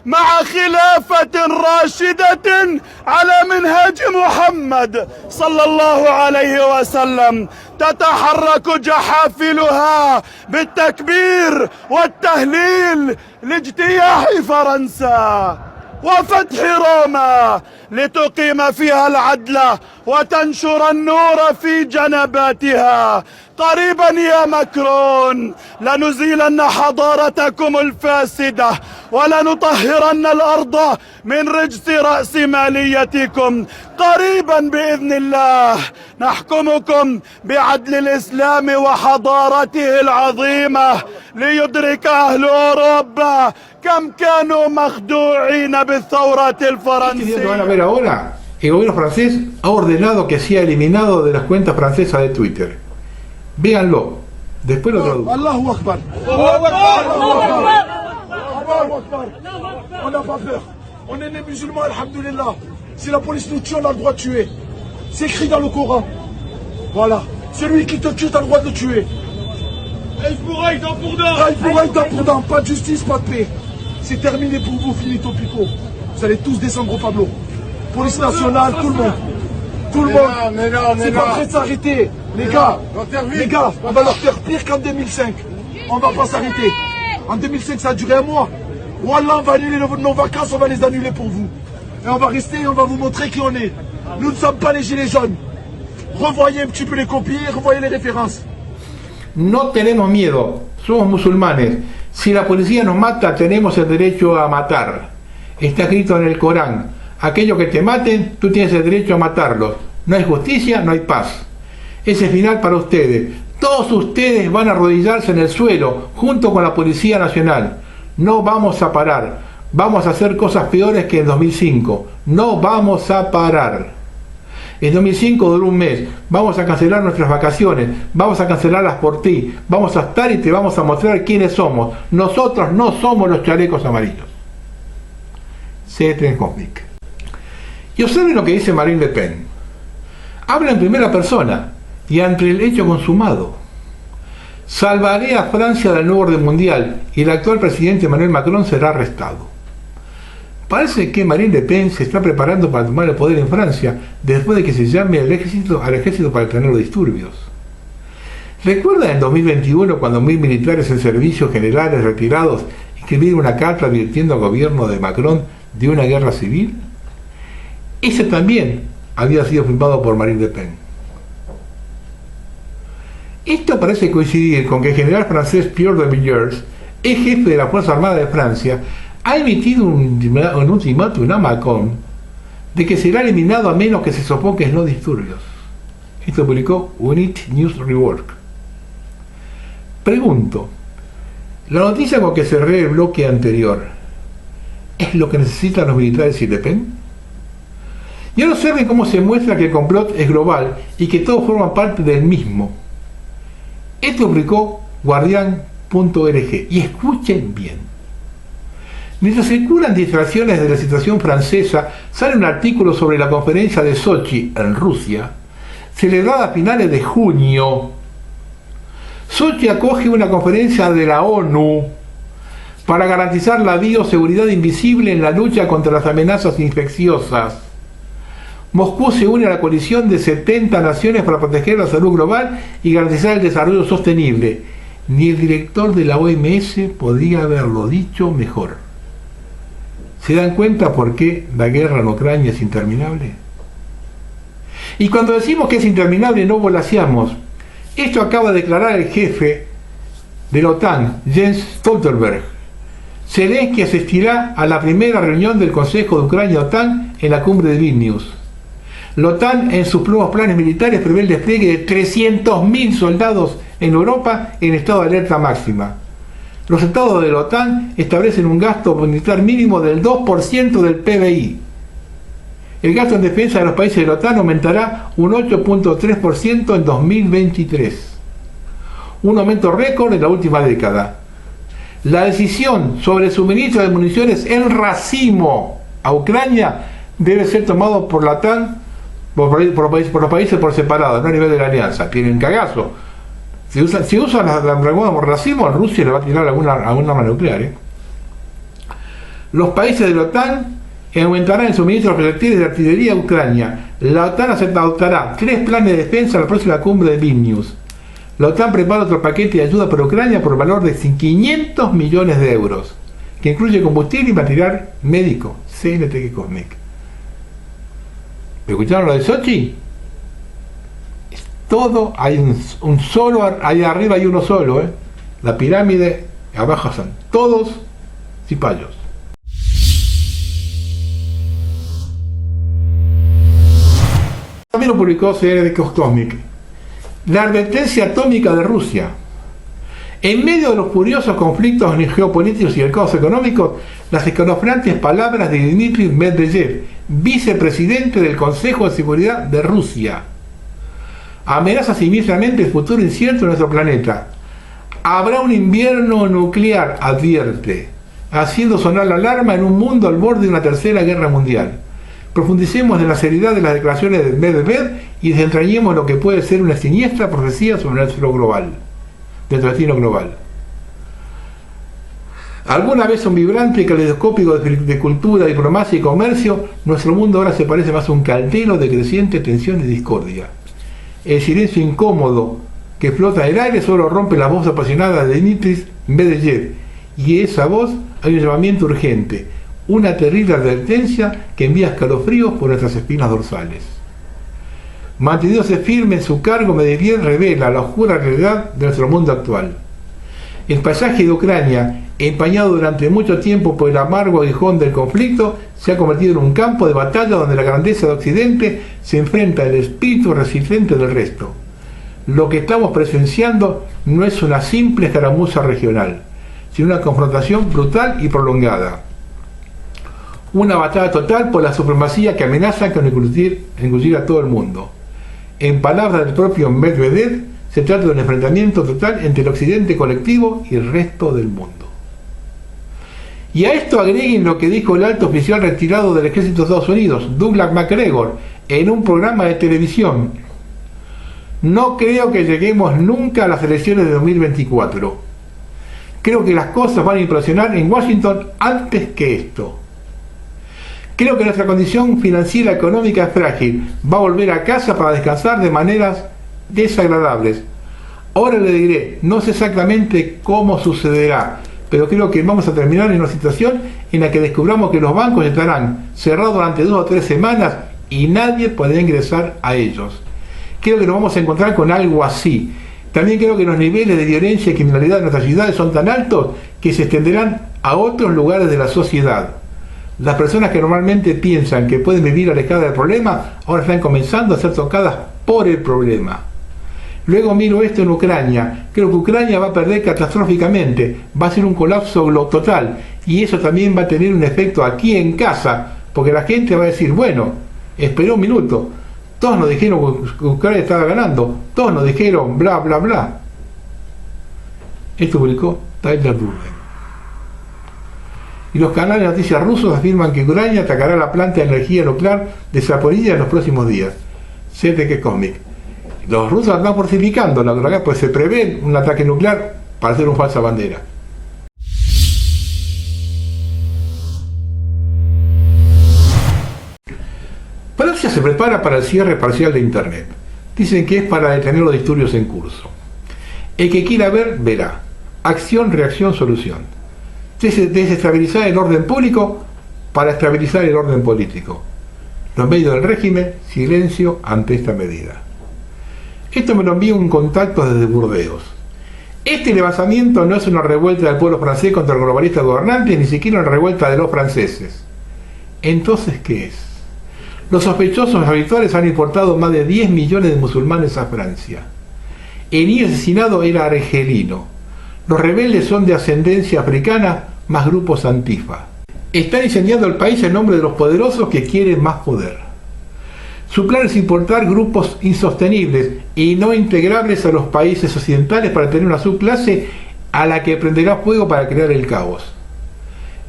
مع خلافة راشدة على منهج محمد صلى الله عليه وسلم، تتحرك جحافلها بالتكبير والتهليل لاجتياح فرنسا وفتح روما لتقيم فيها العدل وتنشر النور في جنباتها. قريبا يا مكرون لنزيلن حضارتكم الفاسدة ولنطهرن الأرض من رجس رأسماليتكم. قريبا بإذن الله نحكمكم بعدل الإسلام وحضارته العظيمة ليدرك أهل أوروبا كم كانوا مخدوعين بالثورة الفرنسية. ¿Qué van a ver ahora? El gobierno francés ha ordenado que sea eliminado de las cuentas francesas de Twitter. Véanlo, después lo traduzco. Allahu Akbar. Allahu Akbar. Allahu Akbar. On n'a pas peur. On est des musulmans, alhamdoulilah. Si la police nous tue, on a le droit de tuer. C'est écrit dans le Coran. Voilà. Celui qui te tue, t'as le droit de le tuer. Il pourrait être pour d'un. Il pourrait être pour d'un. Pas de justice, pas de paix. C'est terminé pour vous, finito pico. Vous allez tous descendre au tableau. Police nationale, tout le monde. Tout le monde. C'est pas prêt de s'arrêter. Les gars, on va leur faire pire qu'en 2005. On va pas s'arrêter. En 2005, ça a duré un mois. Wallah, on va annuler nos vacances, on va les annuler pour vous. Et on va rester et on va vous montrer qui on est. Nous ne sommes pas les gilets jaunes. Revoyez un petit peu les copies, revoyez les références. No tenemos miedo, somos musulmanes. Si la policía nos mata, tenemos el derecho a matar. Está escrito en el Corán. Aquellos que te maten, tú tienes el derecho a matarlos. No hay justicia, no hay paz. Ese final para ustedes. Todos ustedes van a arrodillarse en el suelo junto con la Policía Nacional. No vamos a parar. Vamos a hacer cosas peores que en 2005. No vamos a parar. En 2005 duró un mes. Vamos a cancelar nuestras vacaciones. Vamos a cancelarlas por ti. Vamos a estar y te vamos a mostrar quiénes somos. Nosotros no somos los chalecos amarillos. C3 Cosmic. Y observen lo que dice Marine Le Pen. Habla en primera persona y ante el hecho consumado. Salvaré a Francia del nuevo orden mundial y el actual presidente Emmanuel Macron será arrestado. Parece que Marine Le Pen se está preparando para tomar el poder en Francia después de que se llame al ejército para detener los disturbios. ¿Recuerdan en 2021 cuando 1000 militares en servicio, generales retirados, escribieron una carta advirtiendo al gobierno de Macron de una guerra civil? Ese también había sido firmado por Marine Le Pen. Esto parece coincidir con que el general francés Pierre de Villiers, ex jefe de la Fuerza Armada de Francia, ha emitido un ultimátum a Macron de que será eliminado a menos que se sofoquen los disturbios. Esto publicó Unit News Rework. Pregunto, ¿la noticia con que cerré el bloque anterior es lo que necesitan los militares y Le Pen? Y ahora observen cómo se muestra que el complot es global y que todos forman parte del mismo. Esto publicó Guardian.org y escuchen bien. Mientras circulan distracciones de la situación francesa, sale un artículo sobre la conferencia de Sochi en Rusia, celebrada a finales de junio. Sochi acoge una conferencia de la ONU para garantizar la bioseguridad invisible en la lucha contra las amenazas infecciosas. Moscú se une a la coalición de 70 naciones para proteger la salud global y garantizar el desarrollo sostenible. Ni el director de la OMS podría haberlo dicho mejor. ¿Se dan cuenta por qué la guerra en Ucrania es interminable? Y cuando decimos que es interminable no volaseamos. Esto acaba de declarar el jefe de la OTAN, Jens Stoltenberg. Zelensky asistirá a la primera reunión del Consejo de Ucrania-OTAN en la cumbre de Vilnius. La OTAN en sus nuevos planes militares prevé el despliegue de 300.000 soldados en Europa en estado de alerta máxima. Los estados de la OTAN establecen un gasto militar mínimo del 2% del PBI. El gasto en defensa de los países de la OTAN aumentará un 8.3% en 2023. Un aumento récord en la última década. La decisión sobre el suministro de municiones en racimo a Ucrania debe ser tomado por la OTAN, por los países por separado, no a nivel de la alianza. Tienen cagazo. Si usan la por racimo, Rusia le va a tirar alguna arma nuclear. Los países de la OTAN aumentarán el suministro de proyectiles de artillería a Ucrania. La OTAN adoptará 3 planes de defensa en la próxima cumbre de Vilnius. La OTAN prepara otro paquete de ayuda para Ucrania por valor de 500 millones de euros, que incluye combustible y material médico. CNTG Cosmic. ¿Escucharon lo de Sochi? Todo, hay un solo, ahí arriba hay uno solo, la pirámide, abajo son todos cipayos. También lo publicó CNTG Cosmic. La advertencia atómica de Rusia. En medio de los furiosos conflictos geopolíticos y el caos económico, las escalofriantes palabras de Dmitry Medvedev, vicepresidente del Consejo de Seguridad de Rusia. Amenaza siniestramente el futuro incierto de nuestro planeta. Habrá un invierno nuclear, advierte, haciendo sonar la alarma en un mundo al borde de una tercera guerra mundial. Profundicemos en la seriedad de las declaraciones de Medvedev y desentrañemos lo que puede ser una siniestra profecía sobre nuestro destino global. Alguna vez un vibrante caleidoscópico de cultura, diplomacia y comercio, nuestro mundo ahora se parece más a un caldero de creciente tensión y discordia. El silencio incómodo que flota en el aire solo rompe la voz apasionada de Dmitry Medvedev, y esa voz hay un llamamiento urgente, una terrible advertencia que envía escalofríos por nuestras espinas dorsales. Manteniéndose firme en su cargo, Medvedev revela la oscura realidad de nuestro mundo actual. El paisaje de Ucrania, empañado durante mucho tiempo por el amargo aguijón del conflicto, se ha convertido en un campo de batalla donde la grandeza de Occidente se enfrenta al espíritu resistente del resto. Lo que estamos presenciando no es una simple escaramuza regional, sino una confrontación brutal y prolongada. Una batalla total por la supremacía que amenaza con engullir a todo el mundo. En palabras del propio Medvedev, se trata de un enfrentamiento total entre el occidente colectivo y el resto del mundo. Y a esto agreguen lo que dijo el alto oficial retirado del ejército de Estados Unidos, Douglas MacGregor, en un programa de televisión. No creo que lleguemos nunca a las elecciones de 2024. Creo que las cosas van a implosionar en Washington antes que esto. Creo que nuestra condición financiera económica es frágil. Va a volver a casa para descansar de maneras desagradables. Ahora le diré, no sé exactamente cómo sucederá, pero creo que vamos a terminar en una situación en la que descubramos que los bancos estarán cerrados durante 2 o 3 semanas y nadie podrá ingresar a ellos. Creo que nos vamos a encontrar con algo así. También creo que los niveles de violencia y criminalidad en nuestras ciudades son tan altos que se extenderán a otros lugares de la sociedad. Las personas que normalmente piensan que pueden vivir alejadas del problema, ahora están comenzando a ser tocadas por el problema. Luego miro esto en Ucrania. Creo que Ucrania va a perder catastróficamente, va a ser un colapso total, y eso también va a tener un efecto aquí en casa, porque la gente va a decir, bueno, esperó un minuto, todos nos dijeron que Ucrania estaba ganando, todos nos dijeron bla bla bla. Esto publicó Tyler Durden. Y los canales de noticias rusos afirman que Ucrania atacará la planta de energía nuclear de Zaporizhia en los próximos días. CTK Comic. Los rusos están fortificando la Ucrania, pues se prevé un ataque nuclear para hacer un falsa bandera. Francia se prepara para el cierre parcial de Internet. Dicen que es para detener los disturbios en curso. El que quiera ver, verá. Acción, reacción, solución. Desestabilizar el orden público para estabilizar el orden político. Los medios del régimen, silencio ante esta medida. Esto me lo envía un contacto desde Burdeos. Este levantamiento no es una revuelta del pueblo francés contra el globalista gobernante, ni siquiera una revuelta de los franceses. Entonces, ¿qué es? Los sospechosos habituales han importado más de 10 millones de musulmanes a Francia. El niño asesinado era argelino. Los rebeldes son de ascendencia africana, más grupos antifa. Están incendiando el país en nombre de los poderosos que quieren más poder. Su plan es importar grupos insostenibles y no integrables a los países occidentales para tener una subclase a la que prenderá fuego para crear el caos.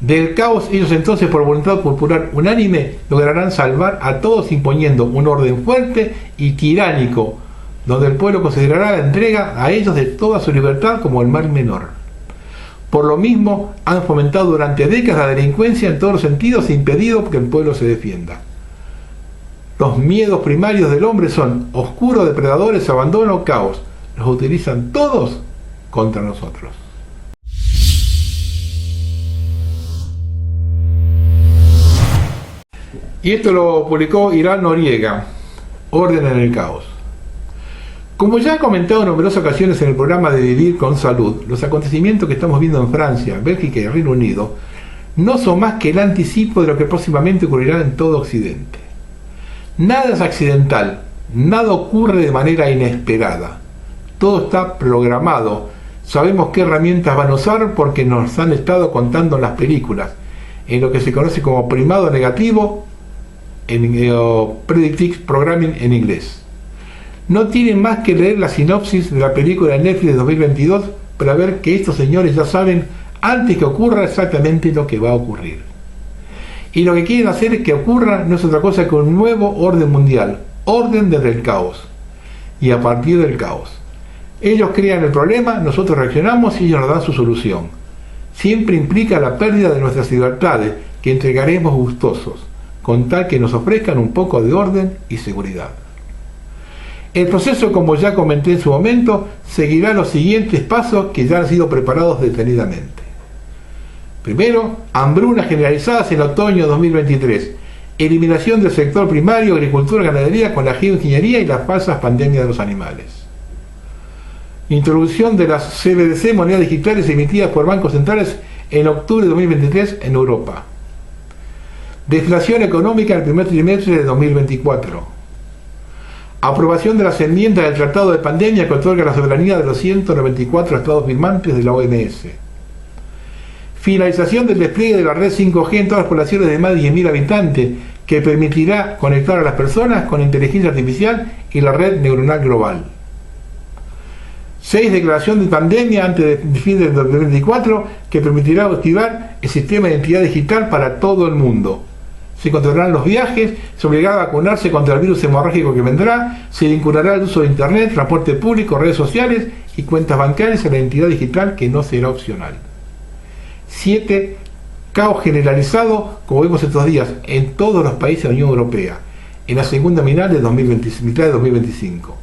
Del caos ellos entonces, por voluntad popular unánime, lograrán salvar a todos imponiendo un orden fuerte y tiránico, donde el pueblo considerará la entrega a ellos de toda su libertad como el mal menor. Por lo mismo, han fomentado durante décadas la delincuencia en todos los sentidos e impedido que el pueblo se defienda. Los miedos primarios del hombre son oscuro, depredadores, abandono, caos. Los utilizan todos contra nosotros. Y esto lo publicó Irán Noriega, Orden en el Caos. Como ya he comentado en numerosas ocasiones en el programa de Vivir con Salud, los acontecimientos que estamos viendo en Francia, Bélgica y Reino Unido no son más que el anticipo de lo que próximamente ocurrirá en todo Occidente. Nada es accidental, nada ocurre de manera inesperada. Todo está programado. Sabemos qué herramientas van a usar porque nos han estado contando en las películas, en lo que se conoce como primado negativo, predictive programming en inglés. No tienen más que leer la sinopsis de la película de Netflix de 2022 para ver que estos señores ya saben antes que ocurra exactamente lo que va a ocurrir. Y lo que quieren hacer es que ocurra no es otra cosa que un nuevo orden mundial, orden desde el caos, y a partir del caos. Ellos crean el problema, nosotros reaccionamos y ellos nos dan su solución. Siempre implica la pérdida de nuestras libertades, que entregaremos gustosos, con tal que nos ofrezcan un poco de orden y seguridad. El proceso, como ya comenté en su momento, seguirá los siguientes pasos que ya han sido preparados detenidamente. Primero, hambrunas generalizadas en otoño de 2023, eliminación del sector primario, agricultura y ganadería con la geoingeniería y las falsas pandemias de los animales. Introducción de las CBDC, monedas digitales emitidas por bancos centrales en octubre de 2023 en Europa. Deflación económica en el primer trimestre de 2024. Aprobación de las enmiendas del Tratado de Pandemia que otorga la soberanía de los 194 estados firmantes de la OMS. Finalización del despliegue de la red 5G en todas las poblaciones de más de 10.000 habitantes, que permitirá conectar a las personas con inteligencia artificial y la red neuronal global. 6. Declaración de pandemia antes del fin del 2024, que permitirá activar el sistema de identidad digital para todo el mundo. Se controlarán los viajes, se obligará a vacunarse contra el virus hemorrágico que vendrá, se vinculará el uso de internet, transporte público, redes sociales y cuentas bancarias a la identidad digital, que no será opcional. 7. Caos generalizado, como vimos estos días, en todos los países de la Unión Europea, en la segunda mitad de 2025.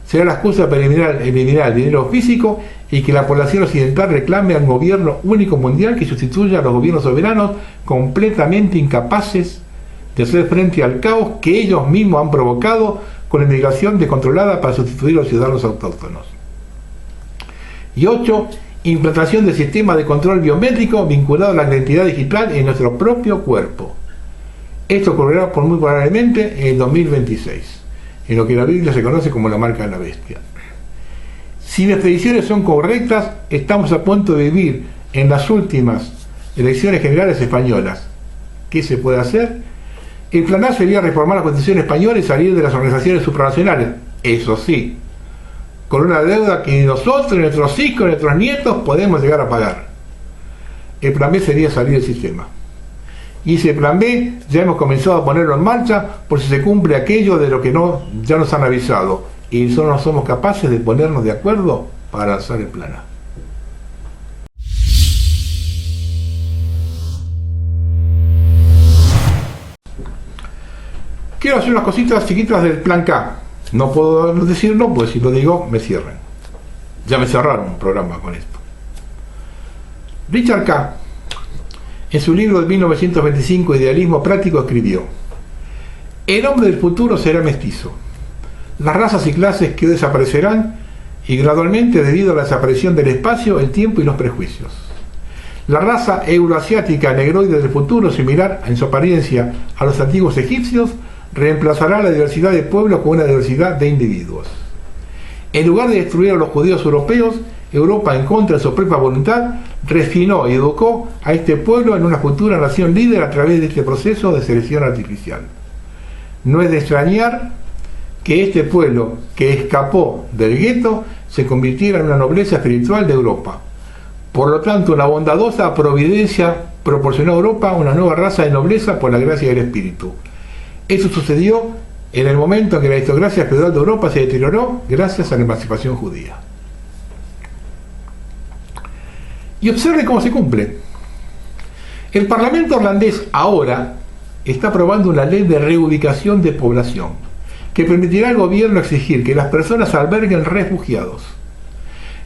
Será la excusa para eliminar el dinero físico y que la población occidental reclame a un gobierno único mundial que sustituya a los gobiernos soberanos completamente incapaces de hacer frente al caos que ellos mismos han provocado con la inmigración descontrolada para sustituir a los ciudadanos autóctonos. Y 8. Implantación de sistemas de control biométrico vinculado a la identidad digital en nuestro propio cuerpo. Esto ocurrirá muy probablemente en el 2026, en lo que la Biblia se conoce como la marca de la bestia. Si las predicciones son correctas, estamos a punto de vivir en las últimas elecciones generales españolas. ¿Qué se puede hacer? El plan A sería reformar la Constitución española y salir de las organizaciones supranacionales. Eso sí, con una deuda que nosotros, nuestros hijos, nuestros nietos podemos llegar a pagar. El plan B sería salir del sistema. Y ese plan B ya hemos comenzado a ponerlo en marcha por si se cumple aquello de lo que ya nos han avisado. Y solo no somos capaces de ponernos de acuerdo para lanzar el plan A. Quiero hacer unas cositas chiquitas del plan K. No puedo decirlo, pues si lo digo me cierran. Ya me cerraron un programa con esto. Richard K., en su libro de 1925, Idealismo Práctico, escribió: el hombre del futuro será mestizo. Las razas y clases que desaparecerán, y gradualmente debido a la desaparición del espacio, el tiempo y los prejuicios. La raza euroasiática negroide del futuro, similar en su apariencia a los antiguos egipcios, reemplazará la diversidad de pueblos con una diversidad de individuos. En lugar de destruir a los judíos europeos, Europa, en contra de su propia voluntad, refinó y educó a este pueblo en una futura nación líder a través de este proceso de selección artificial. No es de extrañar que este pueblo que escapó del gueto se convirtiera en una nobleza espiritual de Europa. Por lo tanto, una bondadosa providencia proporcionó a Europa una nueva raza de nobleza por la gracia del Espíritu. Eso sucedió en el momento en que la aristocracia feudal de Europa se deterioró gracias a la emancipación judía. Y observe cómo se cumple. El Parlamento holandés ahora está aprobando una ley de reubicación de población que permitirá al gobierno exigir que las personas alberguen refugiados.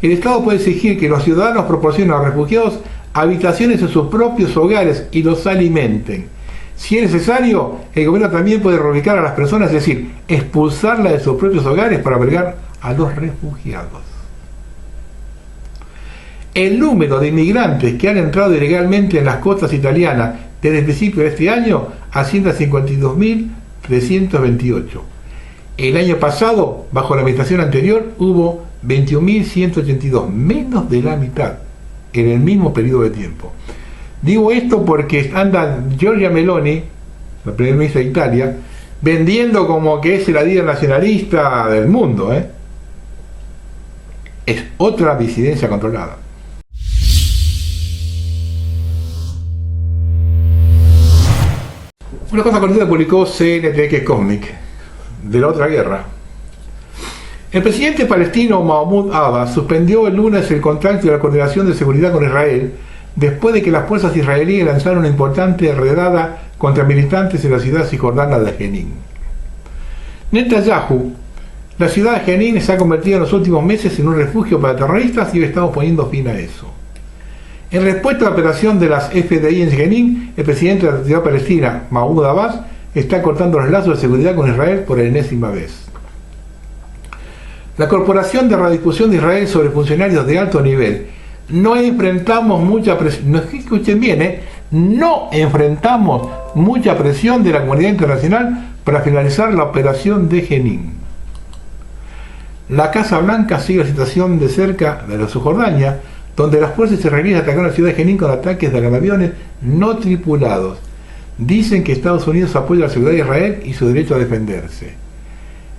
El Estado puede exigir que los ciudadanos proporcionen a los refugiados habitaciones en sus propios hogares y los alimenten. Si es necesario, el gobierno también puede reubicar a las personas, es decir, expulsarlas de sus propios hogares para albergar a los refugiados. El número de inmigrantes que han entrado ilegalmente en las costas italianas desde el principio de este año asciende a 52.328. El año pasado, bajo la administración anterior, hubo 21.182, menos de la mitad en el mismo periodo de tiempo. Digo esto porque anda Giorgia Meloni, la primera ministra de Italia, vendiendo como que es la líder nacionalista del mundo. Es otra disidencia controlada. Una cosa cortita publicó CNTX Comic de la otra guerra. El presidente palestino Mahmoud Abbas suspendió el lunes el contacto y la coordinación de seguridad con Israel después de que las fuerzas israelíes lanzaron una importante redada contra militantes en la ciudad cisjordana de Jenin. Netanyahu, la ciudad de Jenin se ha convertido en los últimos meses en un refugio para terroristas y estamos poniendo fin a eso. En respuesta a la operación de las FDI en Jenin, el presidente de la Autoridad Palestina, Mahmoud Abbas, está cortando los lazos de seguridad con Israel por enésima vez. La Corporación de Radiodifusión de Israel sobre funcionarios de alto nivel: no enfrentamos mucha presión, no escuchen bien, no enfrentamos mucha presión de la comunidad internacional para finalizar la operación de Jenin. La Casa Blanca sigue la situación de cerca de la Cisjordania, donde las fuerzas israelíes atacaron la ciudad de Jenin con ataques de aviones no tripulados. Dicen que Estados Unidos apoya la seguridad de Israel y su derecho a defenderse.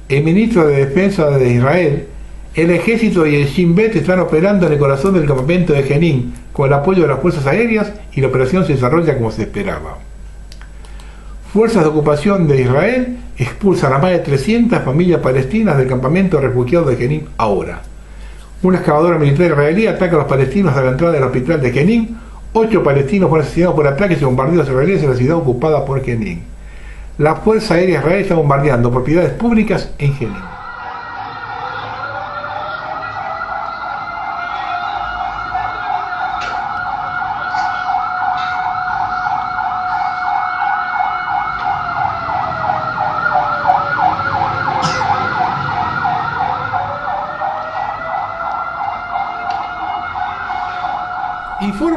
El ministro de Defensa de Israel: el ejército y el Shin Bet están operando en el corazón del campamento de Jenin con el apoyo de las fuerzas aéreas y la operación se desarrolla como se esperaba. Fuerzas de ocupación de Israel expulsan a más de 300 familias palestinas del campamento de refugiados de Jenin ahora. Una excavadora militar israelí ataca a los palestinos a la entrada del hospital de Jenin. 8 palestinos fueron asesinados por ataques y bombardeos israelíes en la ciudad ocupada por Jenin. La Fuerza Aérea Israelí está bombardeando propiedades públicas en Jenin.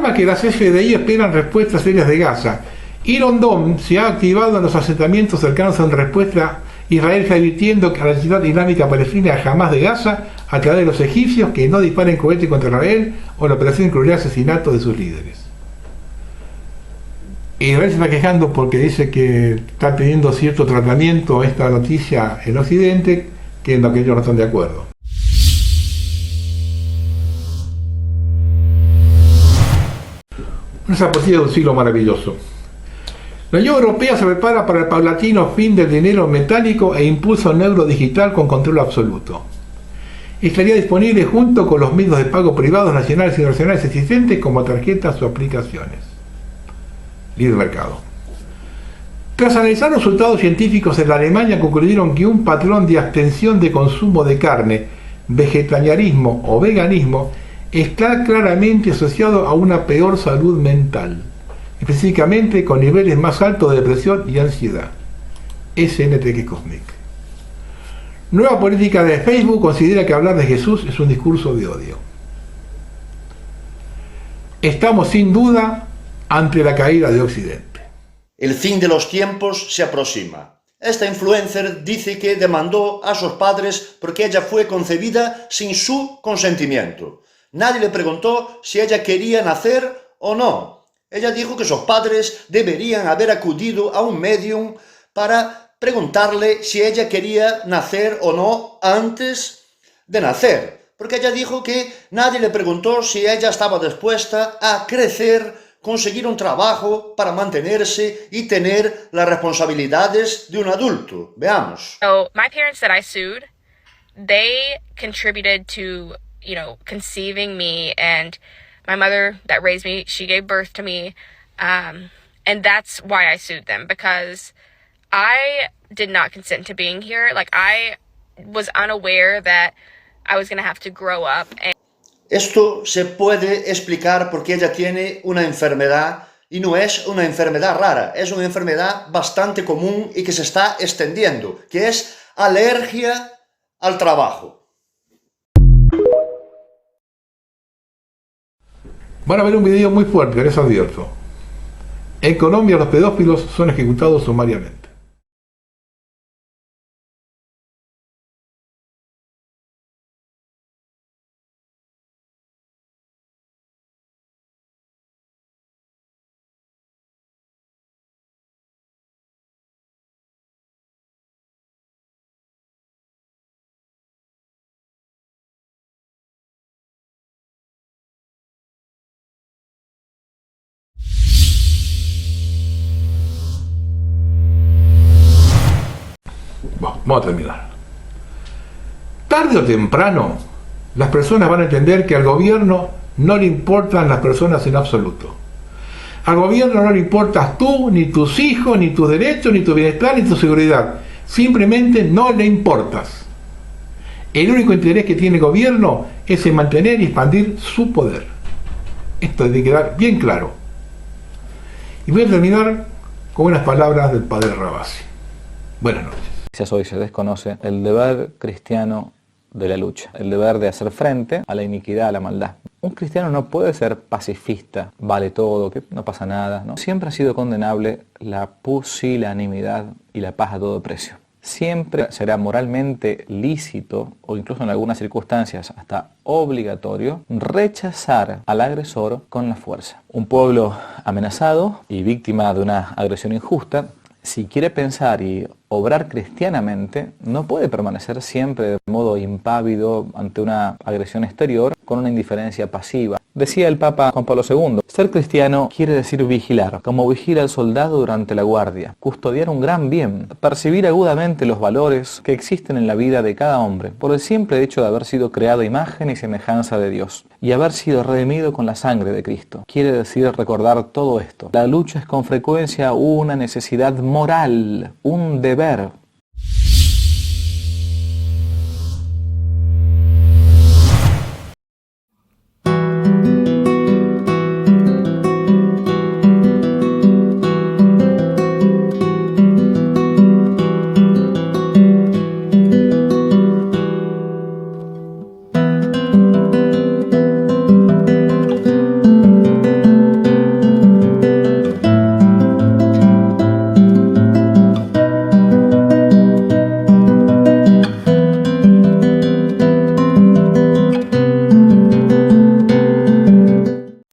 informa que las FDI esperan respuestas serias de Gaza. Iron Dome se ha activado en los asentamientos cercanos en respuesta. Israel está advirtiendo a la Ciudad Islámica Palestina Hamas de Gaza a través de los egipcios que no disparen cohetes contra Israel o la operación incluirá asesinato de sus líderes. Israel se está quejando porque dice que está teniendo cierto tratamiento esta noticia en Occidente, que en lo que ellos no están de acuerdo. Una zapatilla de un siglo maravilloso. La Unión Europea se prepara para el paulatino fin del dinero metálico e impulsa un euro digital con control absoluto. Estaría disponible junto con los medios de pago privados nacionales y internacionales existentes como tarjetas o aplicaciones. Libre mercado. Tras analizar los resultados científicos en la Alemania concluyeron que un patrón de abstención de consumo de carne, vegetarianismo o veganismo está claramente asociado a una peor salud mental, específicamente con niveles más altos de depresión y ansiedad. SNTK Cosmic. Nueva política de Facebook considera que hablar de Jesús es un discurso de odio. Estamos sin duda ante la caída de Occidente. El fin de los tiempos se aproxima. Esta influencer dice que demandó a sus padres porque ella fue concebida sin su consentimiento. Nadie le preguntó si ella quería nacer o no. Ella dijo que sus padres deberían haber acudido a un medium para preguntarle si ella quería nacer o no antes de nacer. Porque ella dijo que nadie le preguntó si ella estaba dispuesta a crecer, conseguir un trabajo para mantenerse y tener las responsabilidades de un adulto. Veamos. So my parents that I sued, they contributed to, conceiving me, and my mother that raised me, she gave birth to me, and that's why I sued them, because I did not consent to being here. Like, I was unaware that I was going to have to grow up. Esto se puede explicar porque ella tiene una enfermedad, y no es una enfermedad rara, es una enfermedad bastante común y que se está extendiendo, que es alergia al trabajo. Van a ver un video muy fuerte, les advierto. En Colombia los pedófilos son ejecutados sumariamente. Vamos a terminar. Tarde o temprano, las personas van a entender que al gobierno no le importan las personas en absoluto. Al gobierno no le importas tú, ni tus hijos, ni tus derechos, ni tu bienestar, ni tu seguridad. Simplemente no le importas. El único interés que tiene el gobierno es en mantener y expandir su poder. Esto debe quedar bien claro. Y voy a terminar con unas palabras del padre Rabasi. Buenas noches. Hoy se desconoce el deber cristiano de la lucha, el deber de hacer frente a la iniquidad, a la maldad. Un cristiano no puede ser pacifista, vale todo, que no pasa nada, ¿no? Siempre ha sido condenable la pusilanimidad y la paz a todo precio. Siempre será moralmente lícito, o incluso en algunas circunstancias hasta obligatorio, rechazar al agresor con la fuerza. Un pueblo amenazado y víctima de una agresión injusta, si quiere pensar y obrar cristianamente, no puede permanecer siempre de modo impávido ante una agresión exterior con una indiferencia pasiva. Decía el Papa Juan Pablo II, ser cristiano quiere decir vigilar, como vigila el soldado durante la guardia, custodiar un gran bien, percibir agudamente los valores que existen en la vida de cada hombre, por el simple hecho de haber sido creado a imagen y semejanza de Dios, y haber sido redimido con la sangre de Cristo. Quiere decir recordar todo esto. La lucha es con frecuencia una necesidad moral, un deber,